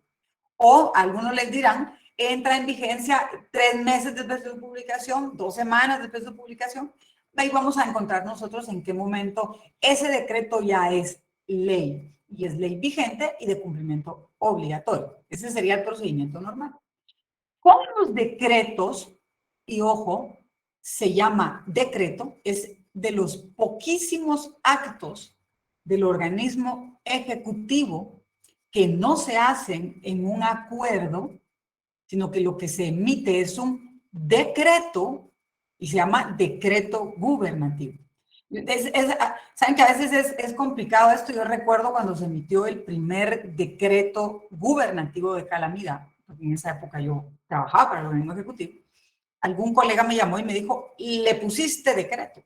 Speaker 1: o algunos les dirán, entra en vigencia 3 meses después de su publicación, 2 semanas después de su publicación. Ahí vamos a encontrar nosotros en qué momento ese decreto ya es ley, y es ley vigente y de cumplimiento obligatorio. Ese sería el procedimiento normal. Con los decretos, y ojo, se llama decreto, es de los poquísimos actos del organismo ejecutivo que no se hacen en un acuerdo, sino que lo que se emite es un decreto y se llama decreto gubernativo. Saben que a veces es complicado esto. Yo recuerdo cuando se emitió el primer decreto gubernativo de calamidad, porque en esa época yo trabajaba para el organismo ejecutivo. Algún colega me llamó y me dijo, le pusiste decreto.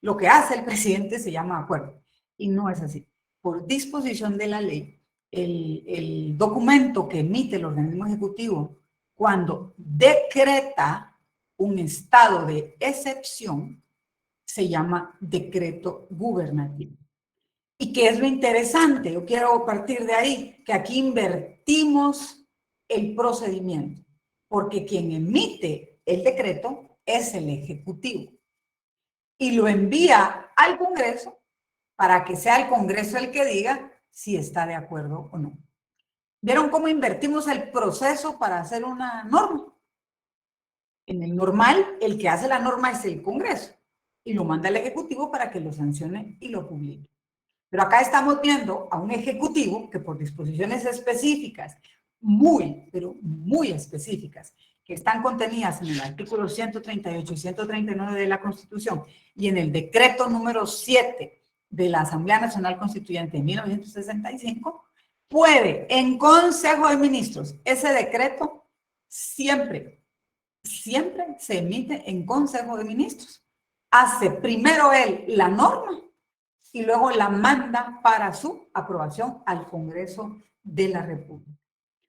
Speaker 1: Lo que hace el presidente se llama acuerdo, y no es así. Por disposición de la ley, el documento que emite el organismo ejecutivo cuando decreta un estado de excepción se llama decreto gubernativo. ¿Y qué es lo interesante? Yo quiero partir de ahí, que aquí invertimos el procedimiento, porque quien emite el decreto es el Ejecutivo y lo envía al Congreso para que sea el Congreso el que diga si está de acuerdo o no. ¿Vieron cómo invertimos el proceso para hacer una norma? En el normal, el que hace la norma es el Congreso y lo manda al Ejecutivo para que lo sancione y lo publique. Pero acá estamos viendo a un Ejecutivo que por disposiciones específicas, pero muy específicas, que están contenidas en el artículo 138 y 139 de la Constitución y en el decreto número 7 de la Asamblea Nacional Constituyente de 1965, puede en Consejo de Ministros, ese decreto siempre se emite en Consejo de Ministros. Hace primero él la norma y luego la manda para su aprobación al Congreso de la República.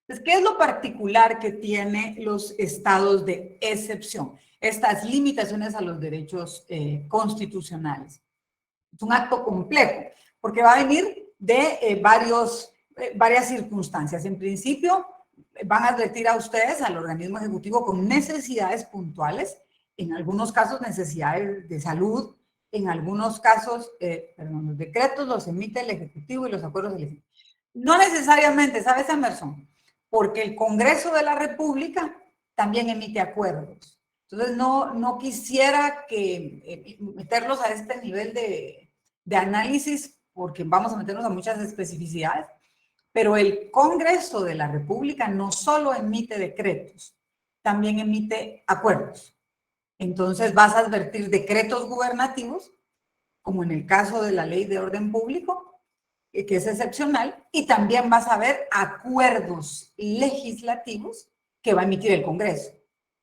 Speaker 1: Entonces, ¿qué es lo particular que tienen los estados de excepción? Estas limitaciones a los derechos constitucionales. Es un acto complejo, porque va a venir de varias circunstancias. En principio, van a advertir a ustedes, al organismo ejecutivo, con necesidades puntuales, en algunos casos necesidades de salud, en algunos casos, los decretos los emite el Ejecutivo y los acuerdos del Ejecutivo. No necesariamente, ¿sabes, Emerson? Porque el Congreso de la República también emite acuerdos. Entonces, no quisiera meterlos a este nivel de análisis, porque vamos a meternos a muchas especificidades, pero el Congreso de la República no solo emite decretos, también emite acuerdos. Entonces vas a advertir decretos gubernativos, como en el caso de la Ley de Orden Público, que es excepcional, y también vas a ver acuerdos legislativos que va a emitir el Congreso.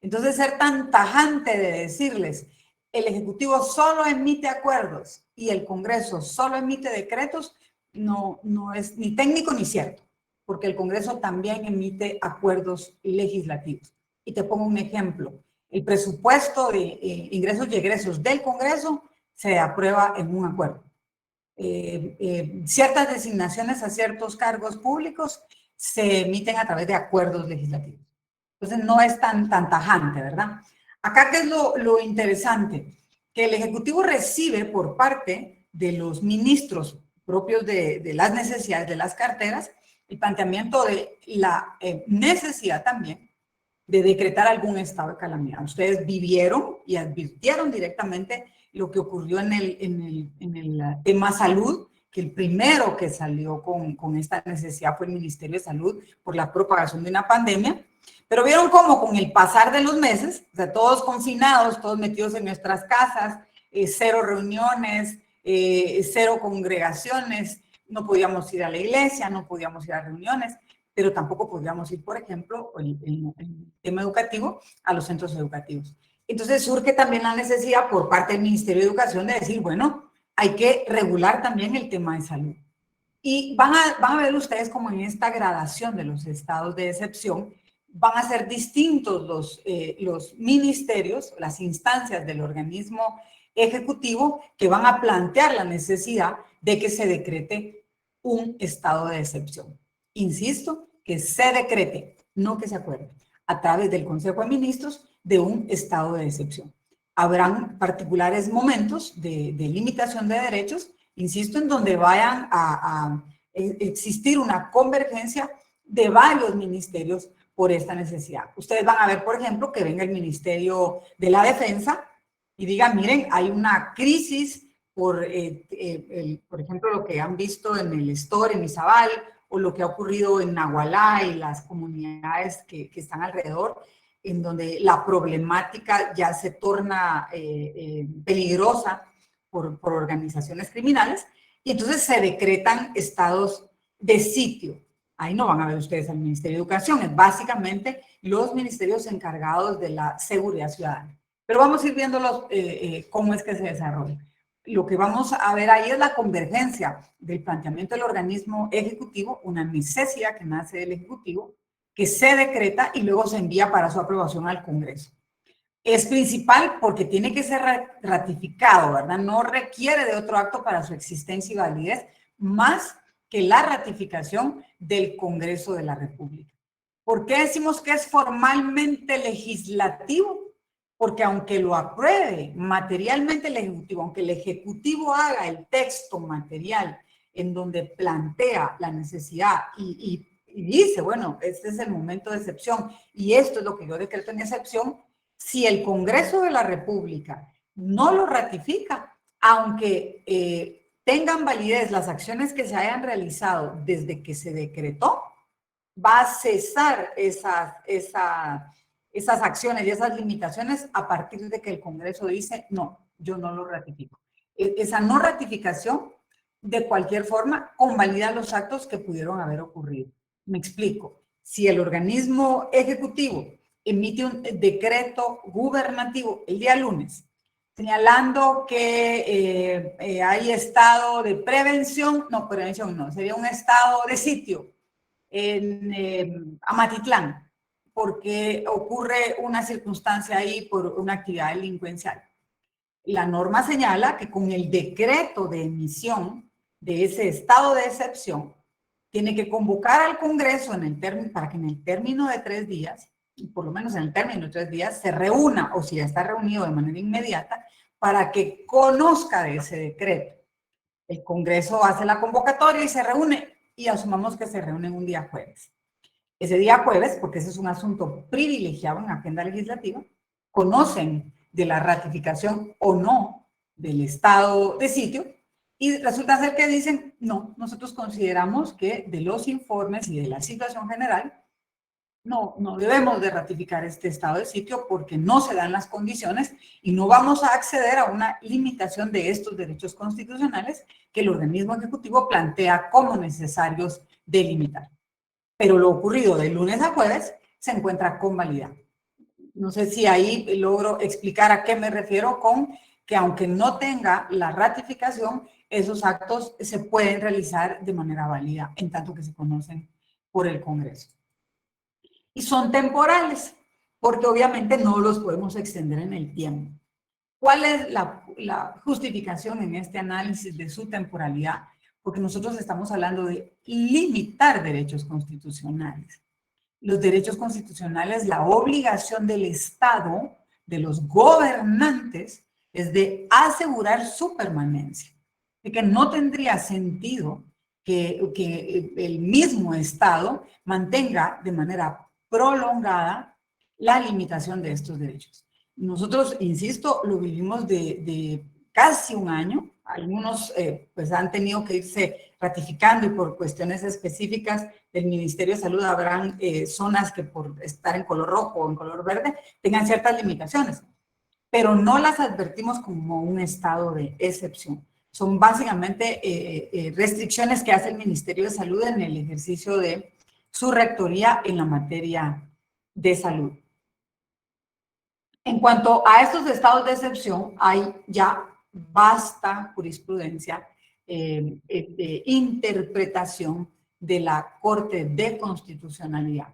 Speaker 1: Entonces, ser tan tajante de decirles, el Ejecutivo solo emite acuerdos y el Congreso solo emite decretos, no es ni técnico ni cierto, porque el Congreso también emite acuerdos legislativos. Y te pongo un ejemplo. El presupuesto de ingresos y egresos del Congreso se aprueba en un acuerdo. Ciertas designaciones a ciertos cargos públicos se emiten a través de acuerdos legislativos. Entonces no es tan tajante, ¿verdad? Acá, ¿qué es lo interesante? Que el Ejecutivo recibe por parte de los ministros propios de las necesidades de las carteras, el planteamiento de la necesidad también de decretar algún estado de calamidad. Ustedes vivieron y advirtieron directamente lo que ocurrió en el tema salud, que el primero que salió con esta necesidad fue el Ministerio de Salud por la propagación de una pandemia, pero vieron cómo con el pasar de los meses, o sea, todos confinados, todos metidos en nuestras casas, 0 reuniones, 0 congregaciones, no podíamos ir a la iglesia, no podíamos ir a reuniones, pero tampoco podíamos ir, por ejemplo, en el tema educativo, a los centros educativos. Entonces surge también la necesidad por parte del Ministerio de Educación de decir, bueno, hay que regular también el tema de salud. Y van a ver ustedes como en esta gradación de los estados de excepción, van a ser distintos los ministerios, las instancias del organismo ejecutivo que van a plantear la necesidad de que se decrete un estado de excepción. Insisto, que se decrete, no que se acuerde, a través del Consejo de Ministros de un estado de excepción. Habrán particulares momentos de limitación de derechos, insisto, en donde vayan a existir una convergencia de varios ministerios por esta necesidad. Ustedes van a ver, por ejemplo, que venga el Ministerio de la Defensa y diga, miren, hay una crisis por ejemplo, lo que han visto en el Store, en Izabal, o lo que ha ocurrido en Nahualá y las comunidades que están alrededor, en donde la problemática ya se torna peligrosa por organizaciones criminales, y entonces se decretan estados de sitio. Ahí no van a ver ustedes al Ministerio de Educación, es básicamente los ministerios encargados de la seguridad ciudadana. Pero vamos a ir viendo cómo es que se desarrolla. Lo que vamos a ver ahí es la convergencia del planteamiento del organismo ejecutivo, una necesidad que nace del ejecutivo, que se decreta y luego se envía para su aprobación al Congreso. Es principal porque tiene que ser ratificado, ¿verdad? No requiere de otro acto para su existencia y validez, más que la ratificación del Congreso de la República. ¿Por qué decimos que es formalmente legislativo? Porque aunque lo apruebe materialmente el Ejecutivo, aunque el Ejecutivo haga el texto material en donde plantea la necesidad y dice, bueno, este es el momento de excepción y esto es lo que yo decreto en excepción, si el Congreso de la República no lo ratifica, aunque tengan validez las acciones que se hayan realizado desde que se decretó, va a cesar esas acciones y esas limitaciones a partir de que el Congreso dice, no, yo no lo ratifico. Esa no ratificación, de cualquier forma, convalida los actos que pudieron haber ocurrido. Me explico. Si el organismo ejecutivo emite un decreto gubernativo el día lunes, señalando que hay estado de prevención no, sería un estado de sitio en Amatitlán, porque ocurre una circunstancia ahí por una actividad delincuencial. La norma señala que con el decreto de emisión de ese estado de excepción, tiene que convocar al Congreso para que en el término de 3 días, por lo menos en el término de 3 días, se reúna, o si ya está reunido de manera inmediata, para que conozca de ese decreto. El Congreso hace la convocatoria y se reúne, y asumamos que se reúnen un día jueves. Ese día jueves, porque ese es un asunto privilegiado en la agenda legislativa, conocen de la ratificación o no del estado de sitio y resulta ser que dicen, no, nosotros consideramos que de los informes y de la situación general no debemos de ratificar este estado de sitio porque no se dan las condiciones y no vamos a acceder a una limitación de estos derechos constitucionales que el organismo ejecutivo plantea como necesarios delimitar. Pero lo ocurrido de lunes a jueves se encuentra convalidado. No sé si ahí logro explicar a qué me refiero con que aunque no tenga la ratificación, esos actos se pueden realizar de manera válida, en tanto que se conocen por el Congreso. Y son temporales, porque obviamente no los podemos extender en el tiempo. ¿Cuál es la justificación en este análisis de su temporalidad? Porque nosotros estamos hablando de limitar derechos constitucionales. Los derechos constitucionales, la obligación del Estado, de los gobernantes, es de asegurar su permanencia. de que no tendría sentido que el mismo Estado mantenga de manera prolongada la limitación de estos derechos. Nosotros, insisto, lo vivimos de casi un año. Algunos pues han tenido que irse ratificando y por cuestiones específicas del Ministerio de Salud habrán zonas que por estar en color rojo o en color verde tengan ciertas limitaciones, pero no las advertimos como un estado de excepción. Son básicamente restricciones que hace el Ministerio de Salud en el ejercicio de su rectoría en la materia de salud. En cuanto a estos estados de excepción, hay ya vasta jurisprudencia de interpretación de la Corte de Constitucionalidad.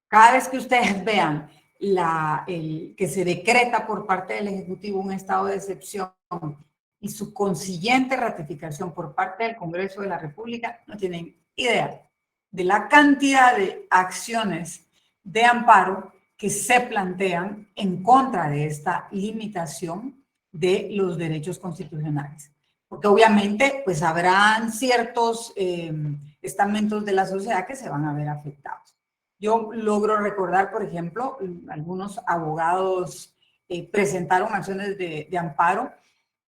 Speaker 1: Cada vez que ustedes vean que se decreta por parte del Ejecutivo un estado de excepción y su consiguiente ratificación por parte del Congreso de la República, no tienen idea de la cantidad de acciones de amparo que se plantean en contra de esta limitación de los derechos constitucionales. Porque obviamente pues habrán ciertos estamentos de la sociedad que se van a ver afectados. Yo logro recordar, por ejemplo, algunos abogados presentaron acciones de amparo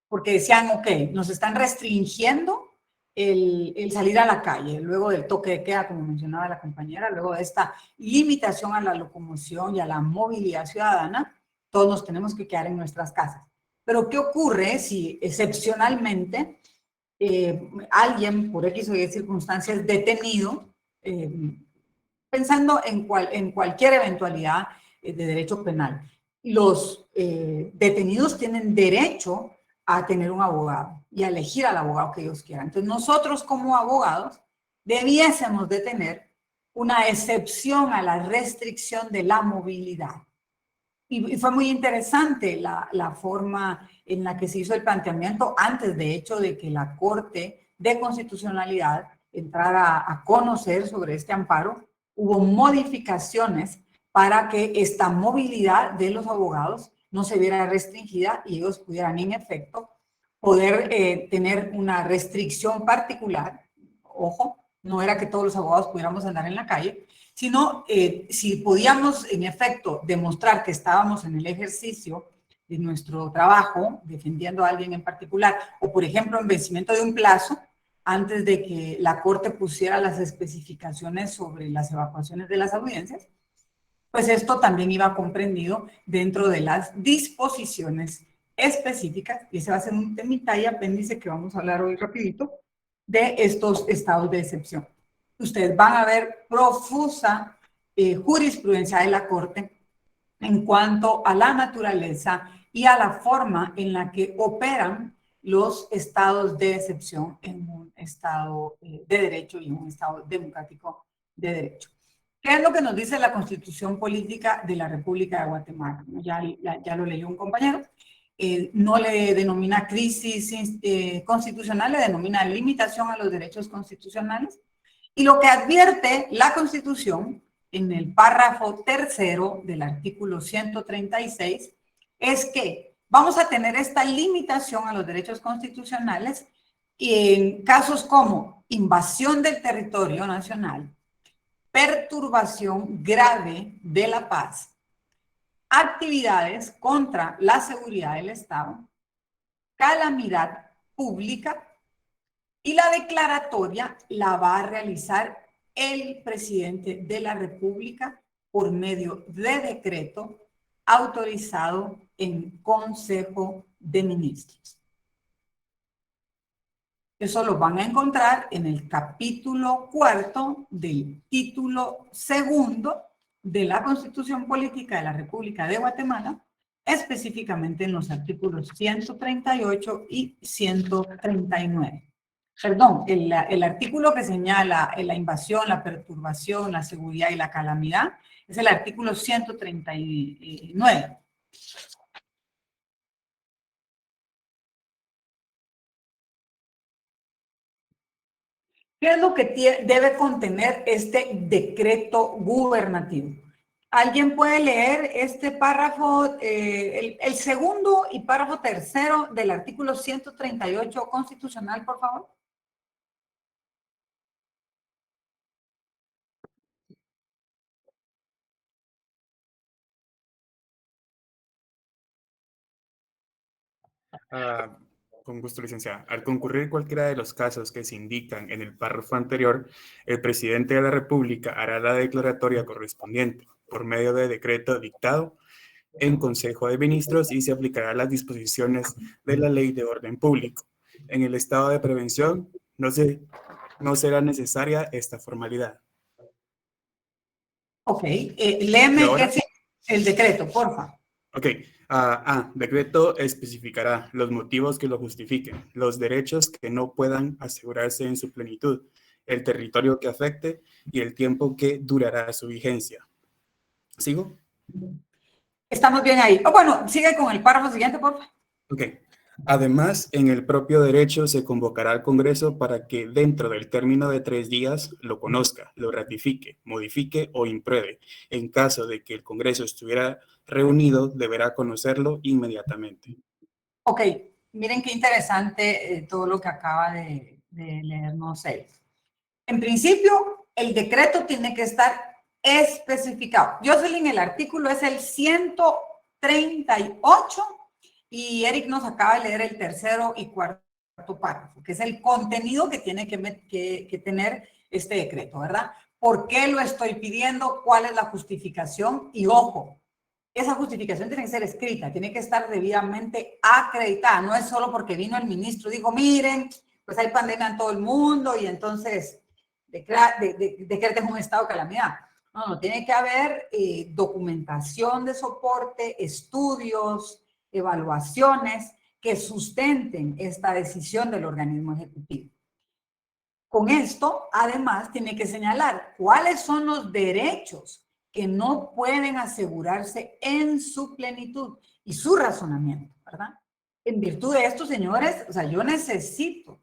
Speaker 1: porque decían, ok, nos están restringiendo el salir a la calle, luego del toque de queda, como mencionaba la compañera, luego de esta limitación a la locomoción y a la movilidad ciudadana, todos nos tenemos que quedar en nuestras casas. Pero ¿qué ocurre si excepcionalmente alguien, por X o Y circunstancias, es detenido, pensando en cualquier eventualidad de derecho penal? Los detenidos tienen derecho a tener un abogado y a elegir al abogado que ellos quieran. Entonces nosotros como abogados debiésemos de tener una excepción a la restricción de la movilidad. Y fue muy interesante la forma en la que se hizo el planteamiento antes, de hecho, de que la Corte de Constitucionalidad entrara a conocer sobre este amparo. Hubo modificaciones para que esta movilidad de los abogados no se viera restringida y ellos pudieran, en efecto, poder tener una restricción particular. Ojo, no era que todos los abogados pudiéramos andar en la calle, sino si podíamos, en efecto, demostrar que estábamos en el ejercicio de nuestro trabajo, defendiendo a alguien en particular, o por ejemplo, en vencimiento de un plazo, antes de que la Corte pusiera las especificaciones sobre las evacuaciones de las audiencias, pues esto también iba comprendido dentro de las disposiciones específicas, y ese va a ser un temita y apéndice que vamos a hablar hoy rapidito, de estos estados de excepción. Ustedes van a ver profusa jurisprudencia de la Corte en cuanto a la naturaleza y a la forma en la que operan los estados de excepción en un estado de derecho y en un estado democrático de derecho. ¿Qué es lo que nos dice la Constitución Política de la República de Guatemala? Ya lo leyó un compañero. No le denomina crisis constitucional, le denomina limitación a los derechos constitucionales. Y lo que advierte la Constitución en el párrafo tercero del artículo 136 es que vamos a tener esta limitación a los derechos constitucionales en casos como invasión del territorio nacional, perturbación grave de la paz, actividades contra la seguridad del Estado, calamidad pública, y la declaratoria la va a realizar el presidente de la República por medio de decreto autorizado en Consejo de Ministros. Eso lo van a encontrar en el capítulo 4 del título 2 de la Constitución Política de la República de Guatemala, específicamente en los artículos 138 y 139. Perdón, el artículo que señala la invasión, la perturbación, la seguridad y la calamidad es el artículo 139. ¿Qué es lo que debe contener este decreto gubernativo? ¿Alguien puede leer este párrafo, el segundo y párrafo tercero del artículo 138 constitucional, por favor?
Speaker 3: Con gusto, licenciada. Al concurrir cualquiera de los casos que se indican en el párrafo anterior, el presidente de la República hará la declaratoria correspondiente por medio de decreto dictado en Consejo de Ministros y se aplicará las disposiciones de la Ley de Orden Público. En el estado de prevención no será necesaria esta formalidad.
Speaker 1: Ok, léeme el decreto, porfa.
Speaker 3: Ok. Decreto especificará los motivos que lo justifiquen, los derechos que no puedan asegurarse en su plenitud, el territorio que afecte y el tiempo que durará su vigencia. ¿Sigo?
Speaker 1: Estamos bien ahí. Bueno, sigue con el párrafo siguiente, por favor.
Speaker 3: Ok. Además, en el propio derecho se convocará al Congreso para que dentro del término de 3 días lo conozca, lo ratifique, modifique o impruebe. En caso de que el Congreso estuviera reunido, deberá conocerlo inmediatamente.
Speaker 1: Ok, miren qué interesante todo lo que acaba de leernos él. En principio, el decreto tiene que estar especificado. Jocelyn, el artículo es el 138 y Eric nos acaba de leer el tercero y cuarto párrafo, que es el contenido que tiene que tener este decreto, ¿verdad? ¿Por qué lo estoy pidiendo? ¿Cuál es la justificación? Y ojo, esa justificación tiene que ser escrita, tiene que estar debidamente acreditada. No es solo porque vino el ministro y dijo, miren, pues hay pandemia en todo el mundo y entonces decreten un estado de calamidad. No, tiene que haber documentación de soporte, estudios, evaluaciones que sustenten esta decisión del organismo ejecutivo. Con esto, además, tiene que señalar cuáles son los derechos que no pueden asegurarse en su plenitud y su razonamiento, ¿verdad? En virtud de esto, señores, o sea, yo necesito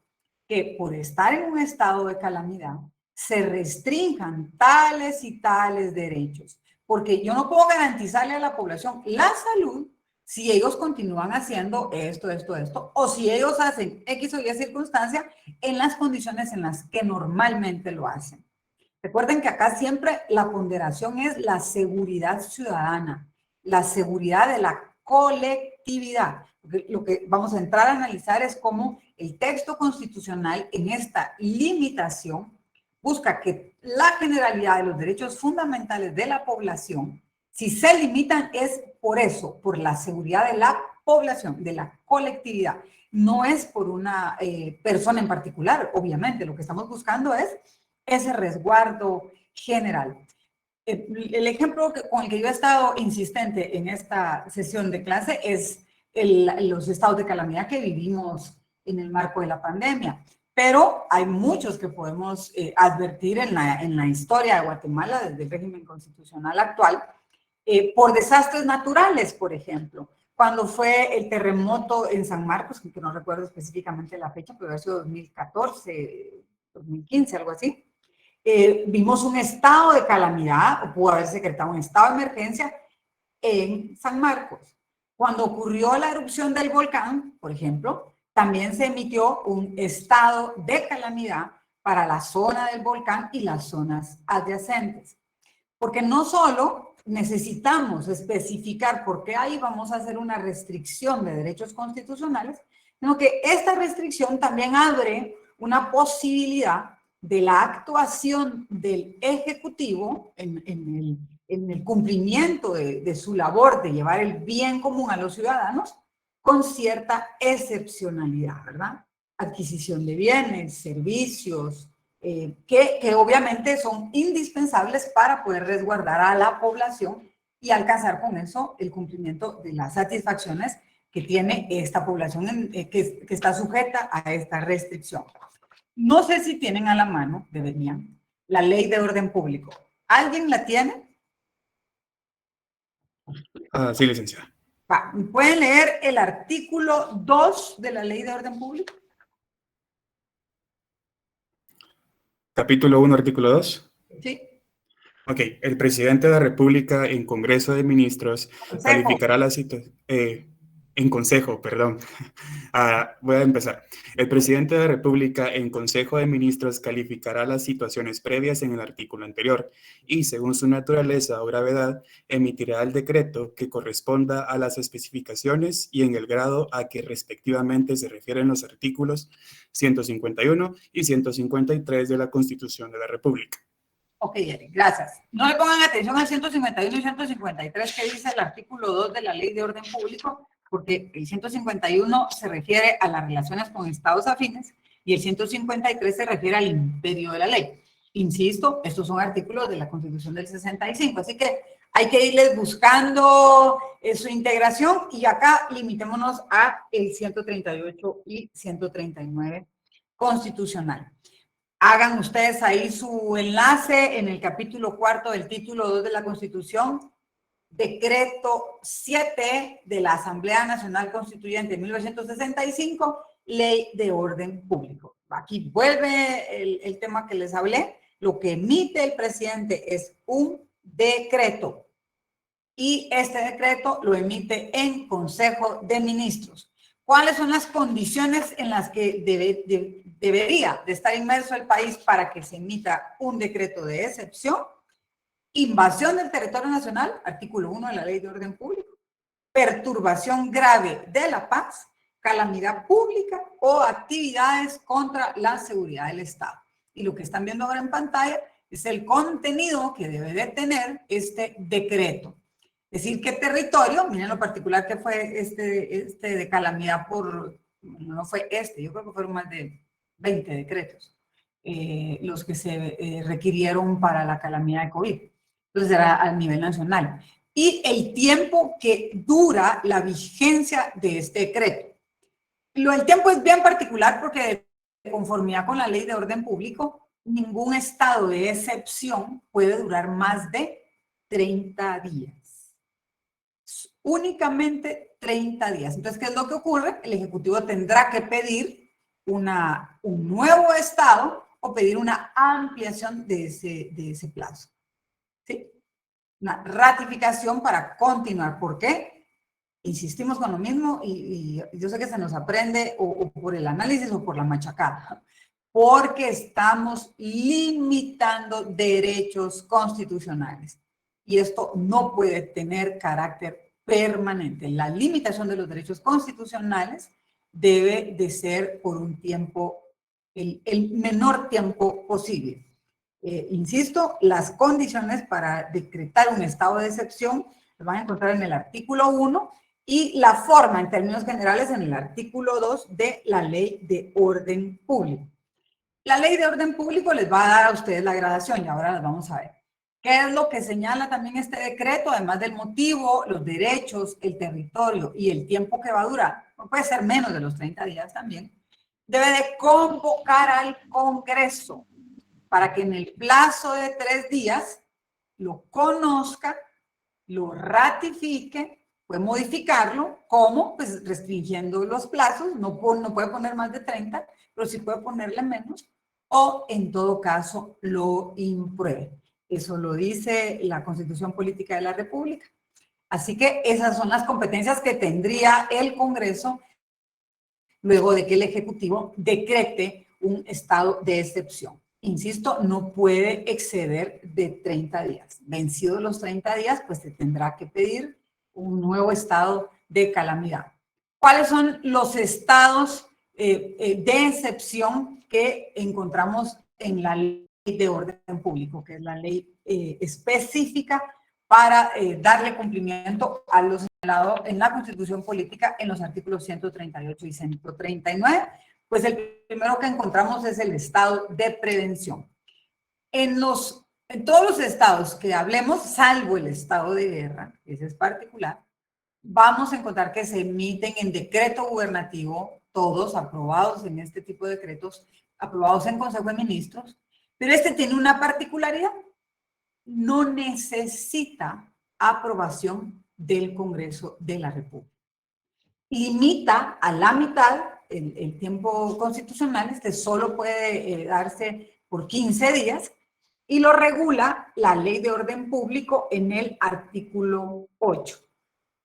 Speaker 1: que por estar en un estado de calamidad se restrinjan tales y tales derechos, porque yo no puedo garantizarle a la población la salud si ellos continúan haciendo esto, o si ellos hacen X o Y circunstancia en las condiciones en las que normalmente lo hacen. Recuerden que acá siempre la ponderación es la seguridad ciudadana, la seguridad de la colectividad. Lo que vamos a entrar a analizar es cómo el texto constitucional en esta limitación busca que la generalidad de los derechos fundamentales de la población, si se limitan es por eso, por la seguridad de la población, de la colectividad. No es por una persona en particular, obviamente. Lo que estamos buscando es ese resguardo general. El ejemplo con el que yo he estado insistente en esta sesión de clase es los estados de calamidad que vivimos en el marco de la pandemia. Pero hay muchos que podemos advertir en la historia de Guatemala, desde el régimen constitucional actual, por desastres naturales, por ejemplo. Cuando fue el terremoto en San Marcos, que no recuerdo específicamente la fecha, pero ha sido 2014, 2015, algo así. Vimos un estado de calamidad, o pudo haberse decretado un estado de emergencia en San Marcos. Cuando ocurrió la erupción del volcán, por ejemplo, también se emitió un estado de calamidad para la zona del volcán y las zonas adyacentes. Porque no solo necesitamos especificar por qué ahí vamos a hacer una restricción de derechos constitucionales, sino que esta restricción también abre una posibilidad de la actuación del Ejecutivo en el cumplimiento de su labor de llevar el bien común a los ciudadanos con cierta excepcionalidad, ¿verdad? Adquisición de bienes, servicios, que obviamente son indispensables para poder resguardar a la población y alcanzar con eso el cumplimiento de las satisfacciones que tiene esta población que está sujeta a esta restricción. No sé si tienen a la mano, deberían, la Ley de Orden Público. ¿Alguien la tiene?
Speaker 3: Sí, licenciada.
Speaker 1: ¿Pueden leer el artículo 2 de la Ley de Orden Público?
Speaker 3: Capítulo 1, artículo 2.
Speaker 1: Sí.
Speaker 3: Ok, el presidente de la República en Congreso de Ministros calificará la situación, en Consejo, perdón. Voy a empezar. El presidente de la República en Consejo de Ministros calificará las situaciones previas en el artículo anterior y, según su naturaleza o gravedad, emitirá el decreto que corresponda a las especificaciones y en el grado a que respectivamente se refieren los artículos 151 y 153 de la Constitución de la República.
Speaker 1: Ok, Eric, gracias. No le pongan atención al 151 y 153 que dice el artículo 2 de la Ley de Orden Público, porque el 151 se refiere a las relaciones con estados afines y el 153 se refiere al imperio de la ley. Insisto, estos son artículos de la Constitución del 65, así que hay que irles buscando su integración y acá limitémonos a el 138 y 139 constitucional. Hagan ustedes ahí su enlace en el capítulo 4 del título 2 de la Constitución, decreto 7 de la Asamblea Nacional Constituyente de 1965, Ley de Orden Público. Aquí vuelve el tema que les hablé. Lo que emite el presidente es un decreto y este decreto lo emite en Consejo de Ministros. ¿Cuáles son las condiciones en las que debería de estar inmerso el país para que se emita un decreto de excepción? Invasión del territorio nacional, artículo 1 de la Ley de Orden Público, perturbación grave de la paz, calamidad pública o actividades contra la seguridad del Estado. Y lo que están viendo ahora en pantalla es el contenido que debe de tener este decreto. Es decir, qué territorio, miren lo particular que fue este de calamidad por, no fue yo creo que fueron más de 20 decretos, los que se requirieron para la calamidad de COVID. Entonces era a nivel nacional. Y el tiempo que dura la vigencia de este decreto. El tiempo es bien particular porque de conformidad con la Ley de Orden Público, ningún estado de excepción puede durar más de 30 días. Únicamente 30 días. Entonces, ¿qué es lo que ocurre? El Ejecutivo tendrá que pedir un nuevo estado o pedir una ampliación de ese plazo. ¿Sí? Una ratificación para continuar. ¿Por qué? Insistimos con lo mismo y yo sé que se nos aprende o por el análisis o por la machacada. Porque estamos limitando derechos constitucionales. Y esto no puede tener carácter permanente. La limitación de los derechos constitucionales debe de ser por un tiempo, el menor tiempo posible. Insisto, las condiciones para decretar un estado de excepción las van a encontrar en el artículo 1 y la forma en términos generales en el artículo 2 de la Ley de Orden Público. La Ley de Orden Público les va a dar a ustedes la gradación y ahora las vamos a ver. ¿Qué es lo que señala también este decreto? Además del motivo, los derechos, el territorio y el tiempo que va a durar, no puede ser menos de los 30 días también, debe de convocar al Congreso para que en el plazo de 3 días lo conozca, lo ratifique, puede modificarlo, ¿cómo? Pues restringiendo los plazos, no puede poner más de 30, pero sí puede ponerle menos, o en todo caso lo impruebe. Eso lo dice la Constitución Política de la República. Así que esas son las competencias que tendría el Congreso luego de que el Ejecutivo decrete un estado de excepción. Insisto, no puede exceder de 30 días. Vencidos los 30 días, pues se tendrá que pedir un nuevo estado de calamidad. ¿Cuáles son los estados de excepción que encontramos en la Ley de Orden Público, que es la ley específica para darle cumplimiento a lo señalado en la Constitución Política en los artículos 138 y 139? Pues el primero que encontramos es el estado de prevención. En todos los estados que hablemos, salvo el estado de guerra, ese es particular, vamos a encontrar que se emiten en decreto gubernativo, todos aprobados en este tipo de decretos, aprobados en Consejo de Ministros, pero este tiene una particularidad, no necesita aprobación del Congreso de la República. Limita a la mitad el tiempo constitucional, solo puede darse por 15 días, y lo regula la Ley de Orden Público en el artículo 8.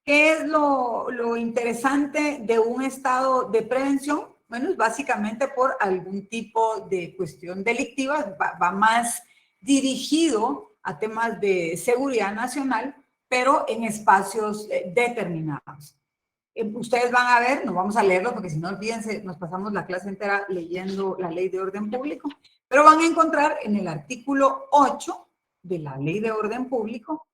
Speaker 1: ¿Qué es lo interesante de un estado de prevención? Bueno, es básicamente por algún tipo de cuestión delictiva, va más dirigido a temas de seguridad nacional, pero en espacios determinados. Ustedes van a ver, no vamos a leerlo porque si no, olvídense, nos pasamos la clase entera leyendo la Ley de Orden Público, pero van a encontrar en el artículo 8 de la Ley de Orden Público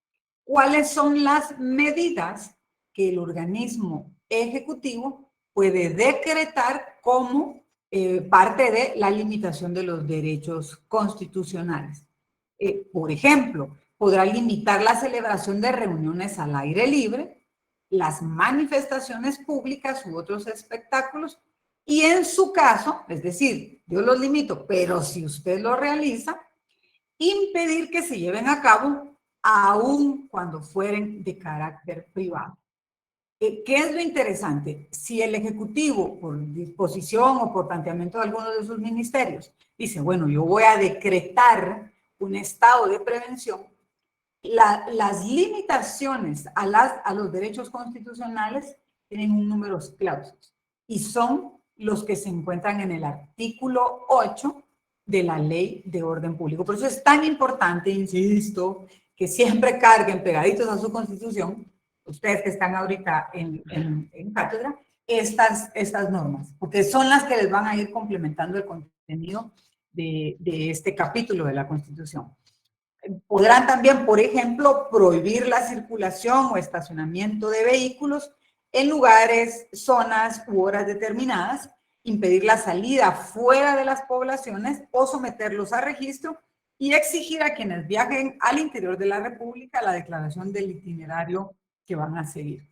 Speaker 1: cuáles son las medidas que el organismo ejecutivo puede decretar como parte de la limitación de los derechos constitucionales. Por ejemplo, podrá limitar la celebración de reuniones al aire libre, las manifestaciones públicas u otros espectáculos, y en su caso, es decir, yo los limito, pero si usted lo realiza, impedir que se lleven a cabo aun cuando fueren de carácter privado. ¿Qué es lo interesante? Si el Ejecutivo, por disposición o por planteamiento de alguno de sus ministerios, dice, bueno, yo voy a decretar un estado de prevención, las limitaciones a los derechos constitucionales tienen un número de cláusulas y son los que se encuentran en el artículo 8 de la Ley de Orden Público. Por eso es tan importante, insisto, que siempre carguen pegaditos a su Constitución, ustedes que están ahorita en cátedra, estas normas, porque son las que les van a ir complementando el contenido de este capítulo de la Constitución. Podrán también, por ejemplo, prohibir la circulación o estacionamiento de vehículos en lugares, zonas u horas determinadas, impedir la salida fuera de las poblaciones o someterlos a registro y exigir a quienes viajen al interior de la República la declaración del itinerario que van a seguir.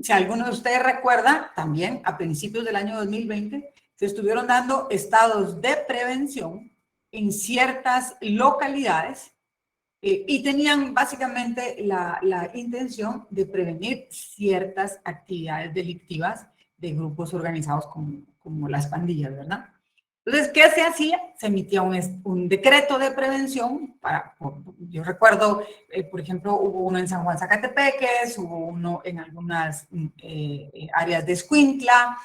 Speaker 1: Si alguno de ustedes recuerda, también a principios del año 2020 se estuvieron dando estados de prevención en ciertas localidades y tenían básicamente la intención de prevenir ciertas actividades delictivas de grupos organizados como las pandillas, ¿verdad? Entonces, ¿qué se hacía? Se emitía un decreto de prevención. Yo recuerdo, por ejemplo, hubo uno en San Juan Zacatepeques, hubo uno en algunas áreas de Escuintla,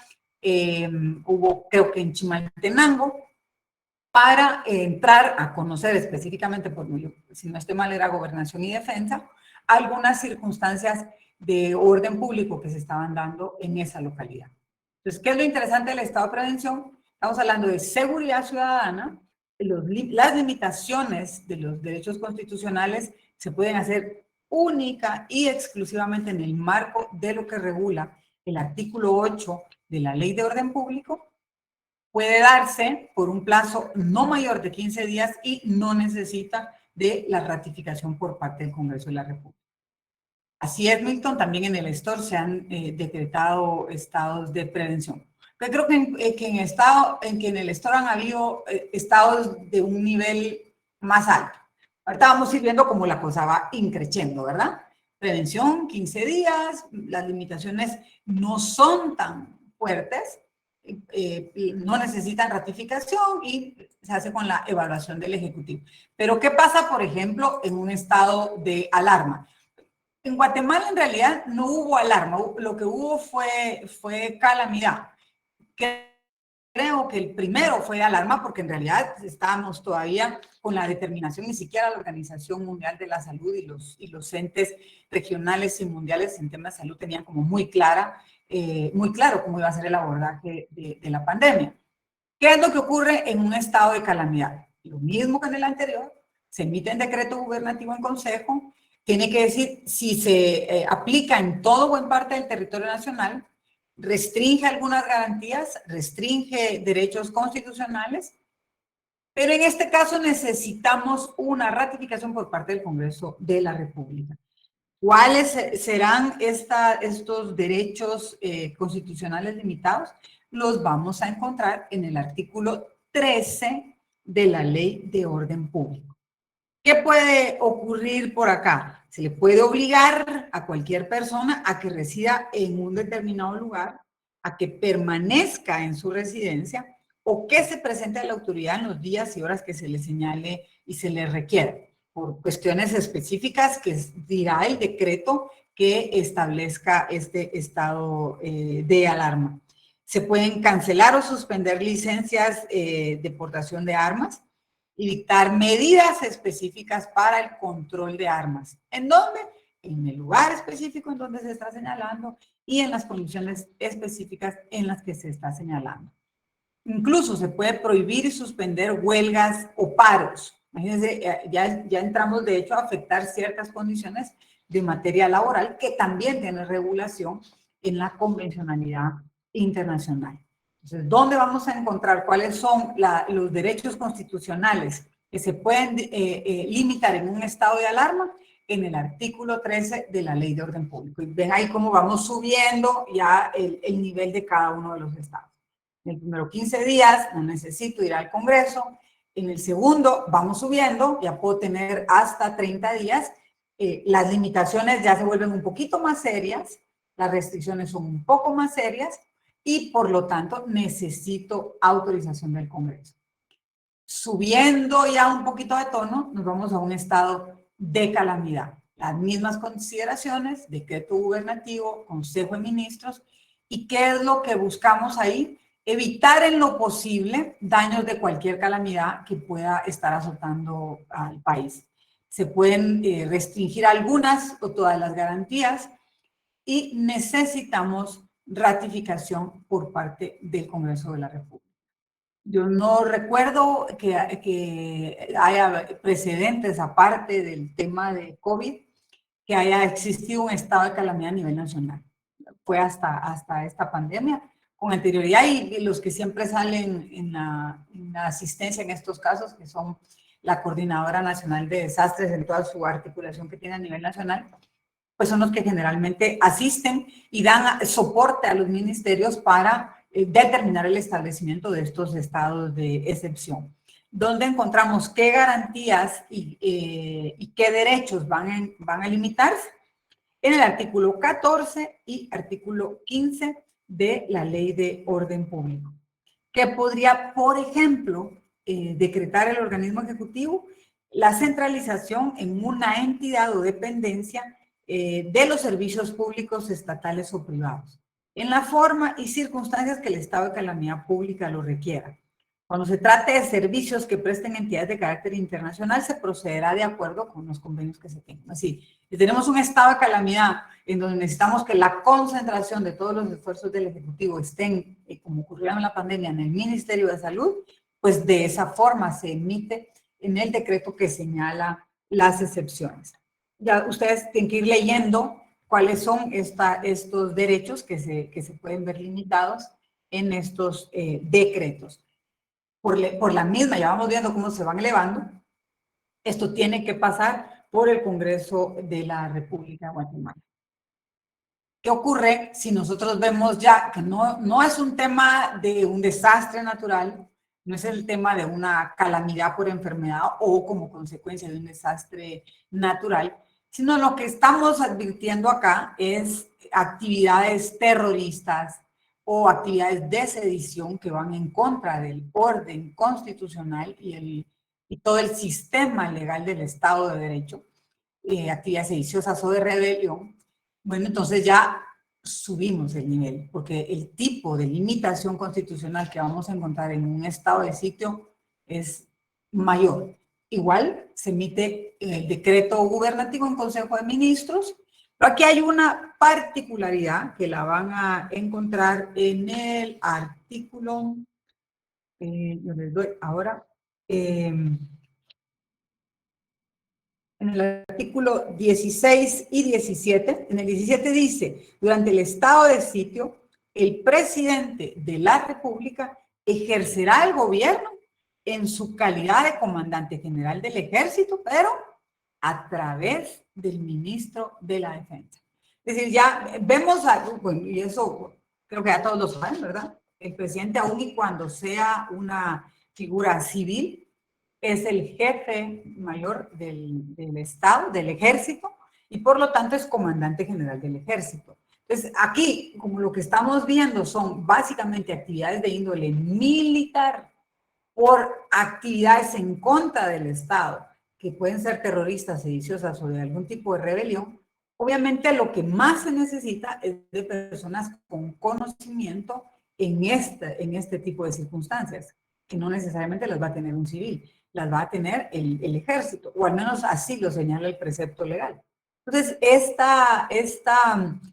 Speaker 1: hubo creo que en Chimaltenango, para entrar a conocer específicamente, si no estoy mal, era Gobernación y Defensa, algunas circunstancias de orden público que se estaban dando en esa localidad. Entonces, ¿qué es lo interesante del estado de prevención? Estamos hablando de seguridad ciudadana, las limitaciones de los derechos constitucionales se pueden hacer única y exclusivamente en el marco de lo que regula el artículo 8 de la Ley de Orden Público. Puede darse por un plazo no mayor de 15 días y no necesita de la ratificación por parte del Congreso de la República. Así es, Milton, también en el ESTOR se han decretado estados de prevención. Yo creo que en el ESTOR han habido estados de un nivel más alto. Ahorita vamos a ir viendo cómo la cosa va increciendo, ¿verdad? Prevención, 15 días, las limitaciones no son tan fuertes, no necesitan ratificación y se hace con la evaluación del Ejecutivo. Pero, ¿qué pasa, por ejemplo, en un estado de alarma? En Guatemala, en realidad, no hubo alarma. Lo que hubo fue calamidad. Creo que el primero fue alarma porque en realidad estábamos todavía con la determinación, ni siquiera la Organización Mundial de la Salud y los entes regionales y mundiales en temas de salud tenían como muy claro cómo iba a ser el abordaje de la pandemia. ¿Qué es lo que ocurre en un estado de calamidad? Lo mismo que en el anterior, se emite un decreto gubernativo en consejo, tiene que decir si se aplica en todo o en parte del territorio nacional, restringe algunas garantías, restringe derechos constitucionales, pero en este caso necesitamos una ratificación por parte del Congreso de la República. ¿Cuáles serán estos derechos constitucionales limitados? Los vamos a encontrar en el artículo 13 de la Ley de Orden Público. ¿Qué puede ocurrir por acá? Se le puede obligar a cualquier persona a que resida en un determinado lugar, a que permanezca en su residencia o que se presente a la autoridad en los días y horas que se le señale y se le requiera, por cuestiones específicas que dirá el decreto que establezca este estado de alarma. Se pueden cancelar o suspender licencias de portación de armas y dictar medidas específicas para el control de armas. ¿En dónde? En el lugar específico en donde se está señalando y en las condiciones específicas en las que se está señalando. Incluso se puede prohibir y suspender huelgas o paros. Imagínense, ya entramos de hecho a afectar ciertas condiciones de materia laboral que también tiene regulación en la convencionalidad internacional. Entonces, ¿dónde vamos a encontrar cuáles son los derechos constitucionales que se pueden limitar en un estado de alarma? En el artículo 13 de la Ley de Orden Público. Y ven ahí cómo vamos subiendo ya el nivel de cada uno de los estados. En el primero 15 días no necesito ir al Congreso. En el segundo vamos subiendo, ya puedo tener hasta 30 días. Las limitaciones ya se vuelven un poquito más serias, las restricciones son un poco más serias y por lo tanto necesito autorización del Congreso. Subiendo ya un poquito de tono, nos vamos a un estado de calamidad. Las mismas consideraciones, decreto gubernativo, Consejo de Ministros, ¿y qué es lo que buscamos ahí? Evitar en lo posible daños de cualquier calamidad que pueda estar azotando al país. Se pueden restringir algunas o todas las garantías y necesitamos ratificación por parte del Congreso de la República. Yo no recuerdo que haya precedentes, aparte del tema de COVID, que haya existido un estado de calamidad a nivel nacional. Fue hasta esta pandemia. Con anterioridad, y los que siempre salen en la asistencia en estos casos, que son la Coordinadora Nacional de Desastres en toda su articulación que tiene a nivel nacional, pues son los que generalmente asisten y dan soporte a los ministerios para determinar el establecimiento de estos estados de excepción, donde encontramos qué garantías y qué derechos van a limitarse en el artículo 14 y artículo 15 de la Ley de Orden Público, que podría, por ejemplo, decretar el organismo ejecutivo la centralización en una entidad o dependencia de los servicios públicos estatales o privados, en la forma y circunstancias que el estado de calamidad pública lo requiera. Cuando se trate de servicios que presten entidades de carácter internacional, se procederá de acuerdo con los convenios que se tengan. Así, si tenemos un estado de calamidad en donde necesitamos que la concentración de todos los esfuerzos del Ejecutivo estén, como ocurrió en la pandemia, en el Ministerio de Salud, pues de esa forma se emite en el decreto que señala las excepciones. Ya ustedes tienen que ir leyendo cuáles son estos derechos que se pueden ver limitados en estos decretos. Por la misma, ya vamos viendo cómo se van elevando, esto tiene que pasar por el Congreso de la República de Guatemala. ¿Qué ocurre si nosotros vemos ya que no es un tema de un desastre natural, no es el tema de una calamidad por enfermedad o como consecuencia de un desastre natural, sino lo que estamos advirtiendo acá es actividades terroristas o actividades de sedición que van en contra del orden constitucional y todo el sistema legal del Estado de Derecho, actividades sediciosas o de rebelión. Bueno, entonces ya subimos el nivel, porque el tipo de limitación constitucional que vamos a encontrar en un estado de sitio es mayor. Igual se emite el decreto gubernativo en Consejo de Ministros, pero aquí hay una particularidad que la van a encontrar en el artículo, yo les doy ahora, en el artículo 16 y 17, en el 17 dice, durante el estado de sitio, el presidente de la República ejercerá el gobierno en su calidad de comandante general del ejército, pero a través del ministro de la Defensa. Es decir, ya vemos, bueno, y eso creo que ya todos lo saben, ¿verdad? El presidente, aun y cuando sea una figura civil, es el jefe mayor del Estado, del ejército, y por lo tanto es comandante general del ejército. Entonces, aquí, como lo que estamos viendo son básicamente actividades de índole militar por actividades en contra del Estado, que pueden ser terroristas, sediciosas o de algún tipo de rebelión, obviamente lo que más se necesita es de personas con conocimiento en este tipo de circunstancias, que no necesariamente las va a tener un civil, las va a tener el ejército, o al menos así lo señala el precepto legal. Entonces, esta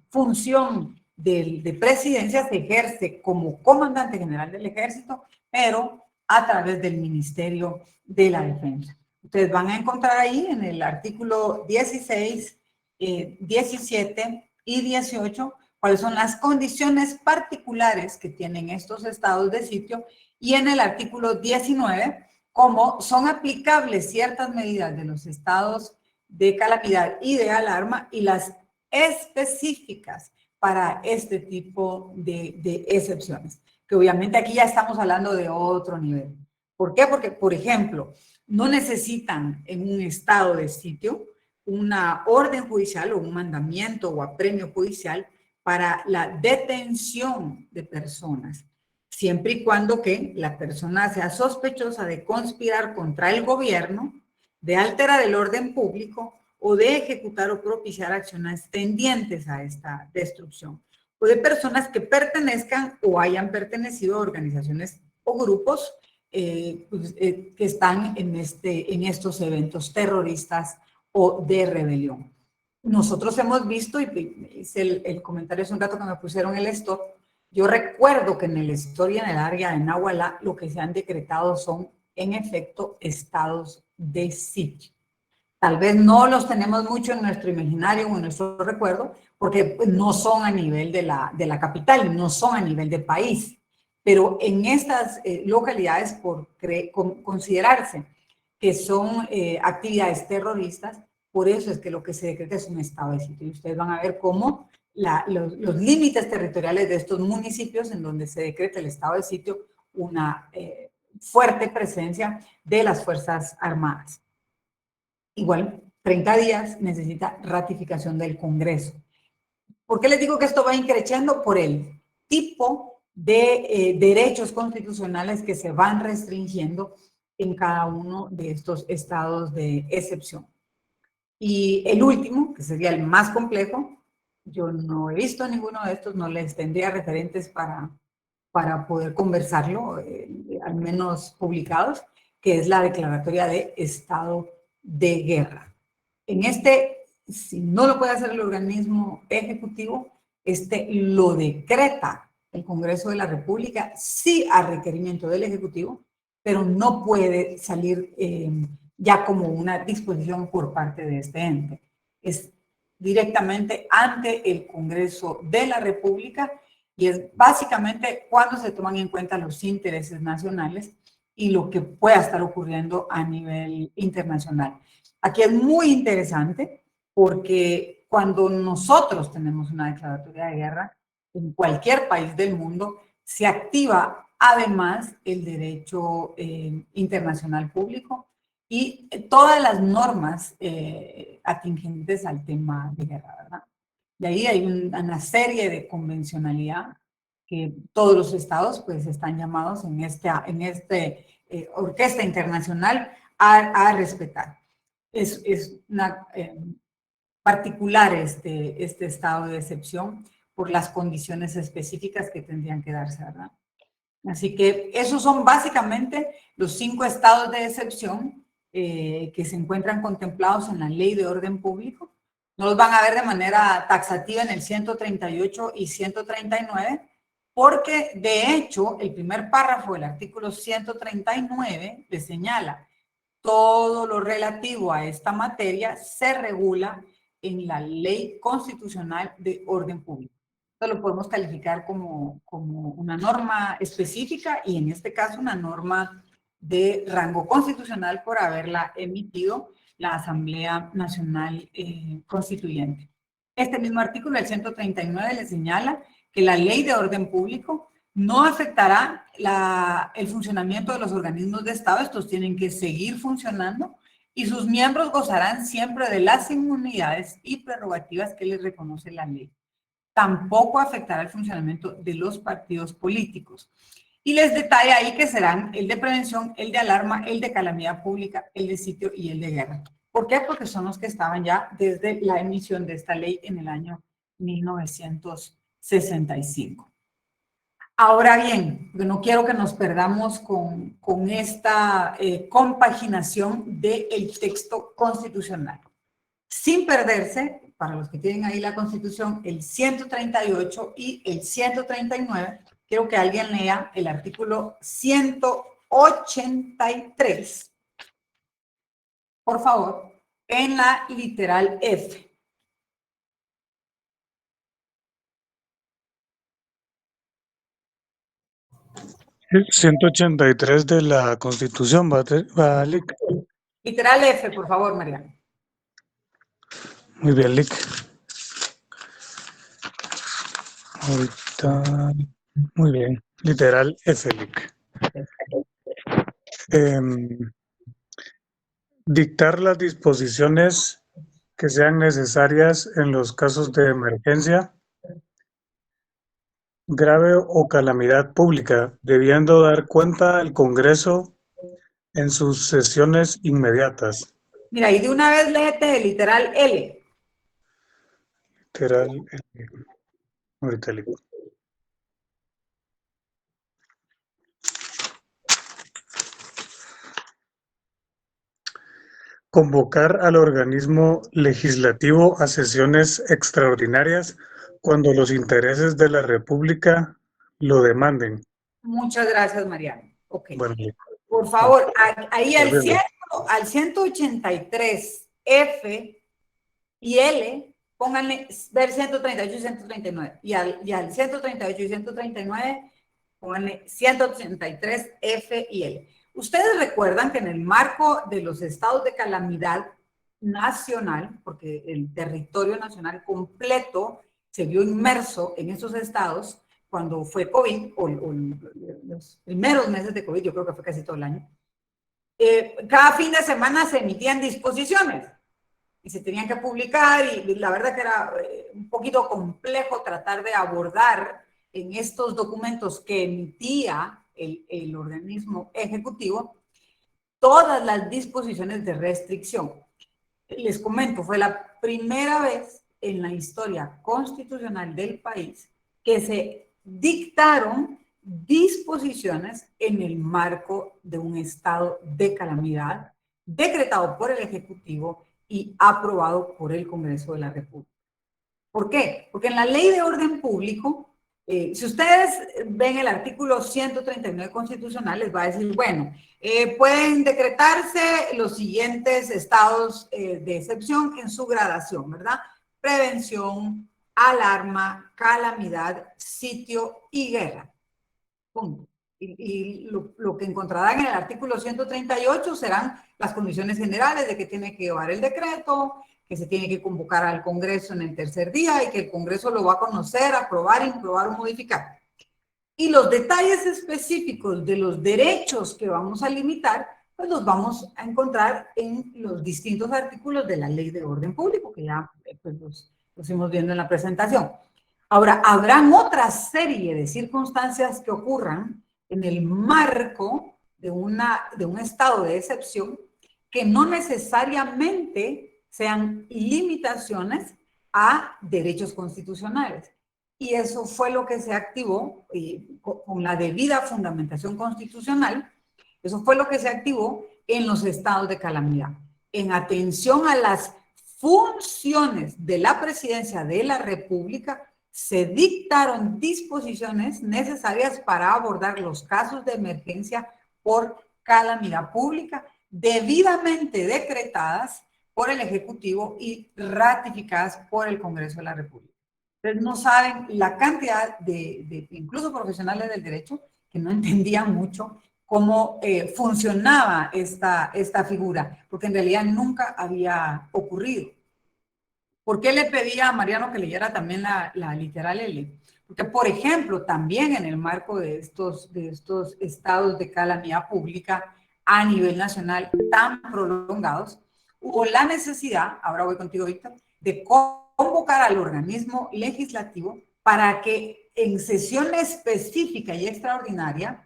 Speaker 1: función de presidencia se ejerce como comandante general del ejército, pero a través del Ministerio de la Defensa. Ustedes van a encontrar ahí en el artículo 16, 17 y 18 cuáles son las condiciones particulares que tienen estos estados de sitio, y en el artículo 19 cómo son aplicables ciertas medidas de los estados de calamidad y de alarma y las específicas para este tipo de excepciones, que obviamente aquí ya estamos hablando de otro nivel. ¿Por qué? Porque, por ejemplo, no necesitan en un estado de sitio una orden judicial o un mandamiento o apremio judicial para la detención de personas, siempre y cuando que la persona sea sospechosa de conspirar contra el gobierno, de alterar el orden público o de ejecutar o propiciar acciones tendientes a esta destrucción, o de personas que pertenezcan o hayan pertenecido a organizaciones o grupos que están en estos eventos terroristas o de rebelión. Nosotros hemos visto, y hice el comentario hace un rato que me pusieron el stop, yo recuerdo que en el stop y en el área de Nahualá lo que se han decretado son, en efecto, estados de sitio. Tal vez no los tenemos mucho en nuestro imaginario o en nuestro recuerdo, porque no son a nivel de la capital, no son a nivel de país. Pero en estas localidades, por considerarse que son actividades terroristas, por eso es que lo que se decreta es un estado de sitio. Y ustedes van a ver cómo los límites territoriales de estos municipios en donde se decreta el estado de sitio, una fuerte presencia de las Fuerzas Armadas. Igual, 30 días necesita ratificación del Congreso. ¿Por qué les digo que esto va increciendo? Por el tipo de derechos constitucionales que se van restringiendo en cada uno de estos estados de excepción. Y el último, que sería el más complejo, yo no he visto ninguno de estos, no les tendría referentes para poder conversarlo, al menos publicados, que es la declaratoria de estado de guerra. En si no lo puede hacer el organismo ejecutivo, lo decreta el Congreso de la República, sí a requerimiento del Ejecutivo, pero no puede salir ya como una disposición por parte de este ente. Es directamente ante el Congreso de la República y es básicamente cuando se toman en cuenta los intereses nacionales y lo que pueda estar ocurriendo a nivel internacional. Aquí es muy interesante porque cuando nosotros tenemos una declaratoria de guerra, en cualquier país del mundo, se activa además el derecho internacional público y todas las normas atingentes al tema de guerra, ¿verdad? De ahí hay una serie de convencionalidad que todos los estados pues están llamados en esta orquesta internacional a respetar. Es particular este estado de excepción por las condiciones específicas que tendrían que darse, ¿verdad? Así que esos son básicamente los 5 estados de excepción que se encuentran contemplados en la Ley de Orden Público. No los van a ver de manera taxativa en el 138 y 139, porque de hecho el primer párrafo del artículo 139 le señala todo lo relativo a esta materia se regula en la Ley Constitucional de Orden Público. Esto lo podemos calificar como una norma específica y en este caso una norma de rango constitucional por haberla emitido la Asamblea Nacional Constituyente. Este mismo artículo, el 139, le señala que la Ley de Orden Público no afectará el funcionamiento de los organismos de Estado. Estos tienen que seguir funcionando y sus miembros gozarán siempre de las inmunidades y prerrogativas que les reconoce la ley. tampoco afectará el funcionamiento de los partidos políticos. Y les detalla ahí que serán el de prevención, el de alarma, el de calamidad pública, el de sitio y el de guerra. ¿Por qué? Porque son los que estaban ya desde la emisión de esta ley en el año 1965. Ahora bien, no quiero que nos perdamos con esta compaginación del texto constitucional. Sin perderse, para los que tienen ahí la Constitución, el 138 y el 139, quiero que alguien lea el artículo 183, por favor, en la literal F.
Speaker 13: El 183 de la Constitución, ¿va, Lic?
Speaker 1: Literal F, por favor, Mariana.
Speaker 13: Muy bien, Lic. Ahorita, muy bien. Literal F, Lic. Dictar las disposiciones que sean necesarias en los casos de emergencia grave o calamidad pública, debiendo dar cuenta al Congreso en sus sesiones inmediatas.
Speaker 1: Mira, y de una vez léete el literal L.
Speaker 13: Literal L. Ahorita le digo. Convocar al organismo legislativo a sesiones extraordinarias cuando los intereses de la República lo demanden.
Speaker 1: Muchas gracias, Mariana. Ok.
Speaker 13: Bueno,
Speaker 1: por favor, ahí al 183 F y L, pónganle ver 138 y 139. Y al 138 y 139, pónganle 183 F y L. Ustedes recuerdan que en el marco de los estados de calamidad nacional, porque el territorio nacional completo se vio inmerso en esos estados cuando fue COVID, o los primeros meses de COVID, yo creo que fue casi todo el año, cada fin de semana se emitían disposiciones y se tenían que publicar, y la verdad que era un poquito complejo tratar de abordar en estos documentos que emitía el organismo ejecutivo todas las disposiciones de restricción. Les comento, fue la primera vez en la historia constitucional del país que se dictaron disposiciones en el marco de un estado de calamidad decretado por el Ejecutivo y aprobado por el Congreso de la República. ¿Por qué? Porque en la Ley de Orden Público, si ustedes ven el artículo 139 constitucional, les va a decir, bueno, pueden decretarse los siguientes estados de excepción en su gradación, ¿verdad? Prevención, alarma, calamidad, sitio y guerra. Punto. Y lo que encontrarán en el artículo 138 serán las condiciones generales de que tiene que llevar el decreto, que se tiene que convocar al Congreso en el tercer día y que el Congreso lo va a conocer, aprobar, improbar o modificar. Y los detalles específicos de los derechos que vamos a limitar, pues los vamos a encontrar en los distintos artículos de la Ley de Orden Público, que ya pues, los fuimos viendo en la presentación. Ahora, habrán otra serie de circunstancias que ocurran en el marco de un estado de excepción que no necesariamente sean limitaciones a derechos constitucionales. Y eso fue lo que se activó con la debida fundamentación constitucional, eso fue lo que se activó en los estados de calamidad, en atención a las funciones de la Presidencia de la República. Se dictaron disposiciones necesarias para abordar los casos de emergencia por calamidad pública, debidamente decretadas por el Ejecutivo y ratificadas por el Congreso de la República. Ustedes no saben la cantidad de incluso profesionales del derecho que no entendían mucho cómo funcionaba esta figura, porque en realidad nunca había ocurrido. ¿Por qué le pedía a Mariano que leyera también la literal L? Porque, por ejemplo, también en el marco de estos estados de calamidad pública a nivel nacional tan prolongados, hubo la necesidad, ahora voy contigo, Víctor, de convocar al organismo legislativo para que en sesión específica y extraordinaria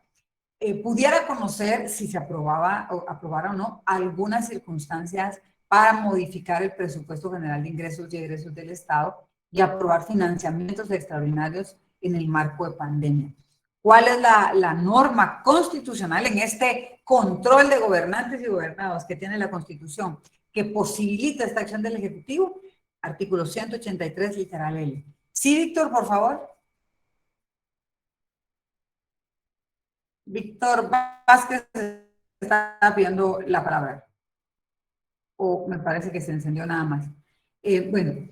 Speaker 1: pudiera conocer si se aprobara o no algunas circunstancias para modificar el presupuesto general de ingresos y egresos del Estado y aprobar financiamientos extraordinarios en el marco de pandemia. ¿Cuál es la norma constitucional en este control de gobernantes y gobernados que tiene la Constitución que posibilita esta acción del Ejecutivo? Artículo 183, literal L. Sí, Víctor, por favor. Víctor Vázquez está pidiendo la palabra. O me parece que se encendió nada más. Bueno,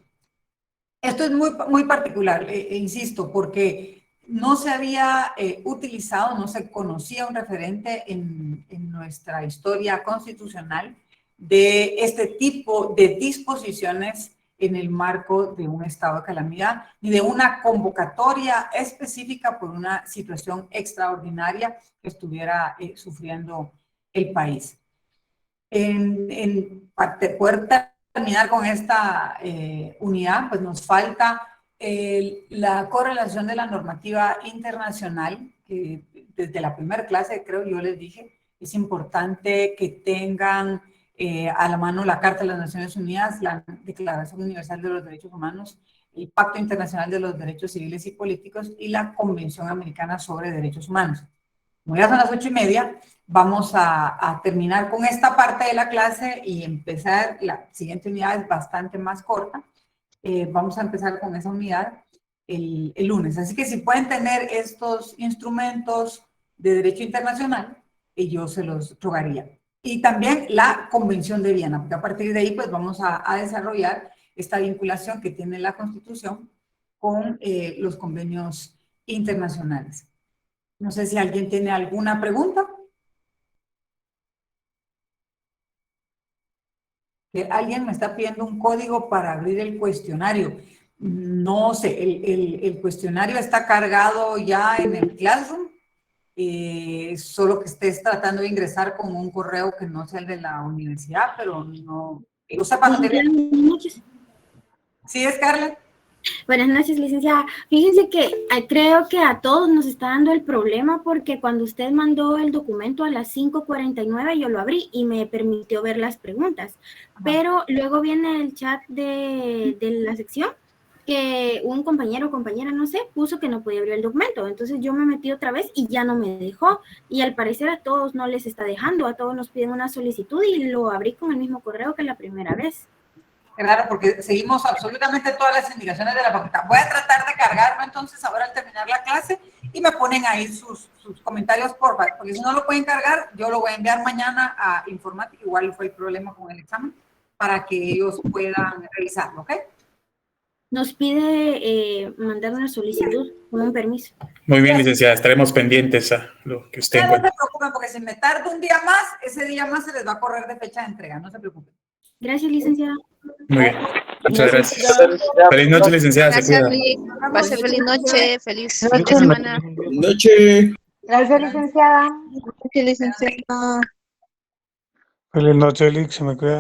Speaker 1: esto es muy particular, insisto, porque no se había utilizado, no se conocía un referente en nuestra historia constitucional de este tipo de disposiciones en el marco de un estado de calamidad, ni de una convocatoria específica por una situación extraordinaria que estuviera sufriendo el país. Poder terminar con esta unidad, pues nos falta la correlación de la normativa internacional, que desde la primera clase, creo yo les dije, es importante que tengan a la mano la Carta de las Naciones Unidas, la Declaración Universal de los Derechos Humanos, el Pacto Internacional de los Derechos Civiles y Políticos y la Convención Americana sobre Derechos Humanos. Como ya son las 8:30, vamos a terminar con esta parte de la clase y empezar, la siguiente unidad es bastante más corta. Vamos a empezar con esa unidad el lunes. Así que si pueden tener estos instrumentos de derecho internacional, yo se los rogaría. Y también la Convención de Viena, porque a partir de ahí pues vamos a desarrollar esta vinculación que tiene la Constitución con los convenios internacionales. No sé si alguien tiene alguna pregunta. Alguien me está pidiendo un código para abrir el cuestionario. No sé, el cuestionario está cargado ya en el Classroom. Solo que estés tratando de ingresar con un correo que no sea el de la universidad, pero no...
Speaker 6: Buenas noches.
Speaker 1: ¿Sí, Scarlett?
Speaker 6: Buenas noches, licenciada. Fíjense que creo que a todos nos está dando el problema porque cuando usted mandó el documento a las 5:49 yo lo abrí y me permitió ver las preguntas. Ajá. Pero luego viene el chat de la sección que un compañero o compañera, no sé, puso que no podía abrir el documento. Entonces yo me metí otra vez y ya no me dejó. Y al parecer a todos no les está dejando, a todos nos piden una solicitud y lo abrí con el mismo correo que la primera vez.
Speaker 1: Claro, porque seguimos absolutamente todas las indicaciones de la facultad. Voy a tratar de cargarlo entonces ahora al terminar la clase y me ponen ahí sus comentarios, por favor, porque si no lo pueden cargar, yo lo voy a enviar mañana a informática, igual fue el problema con el examen, para que ellos puedan revisarlo, ¿ok?
Speaker 6: Nos pide mandar una solicitud con un permiso.
Speaker 3: Muy bien, licenciada, estaremos pendientes a lo que usted encuentre.
Speaker 1: No se preocupen, porque si me tardo un día más, ese día más se les va a correr de fecha de entrega, no se preocupen.
Speaker 6: Gracias, licenciada.
Speaker 3: Muy bien, muchas gracias. Feliz noche, licenciada.
Speaker 11: Gracias, Lic. Pase feliz noche, feliz fin de semana.
Speaker 15: Feliz noche.
Speaker 9: Gracias, licenciada.
Speaker 11: Gracias, licenciada.
Speaker 13: Feliz noche, Lic, se me cuida.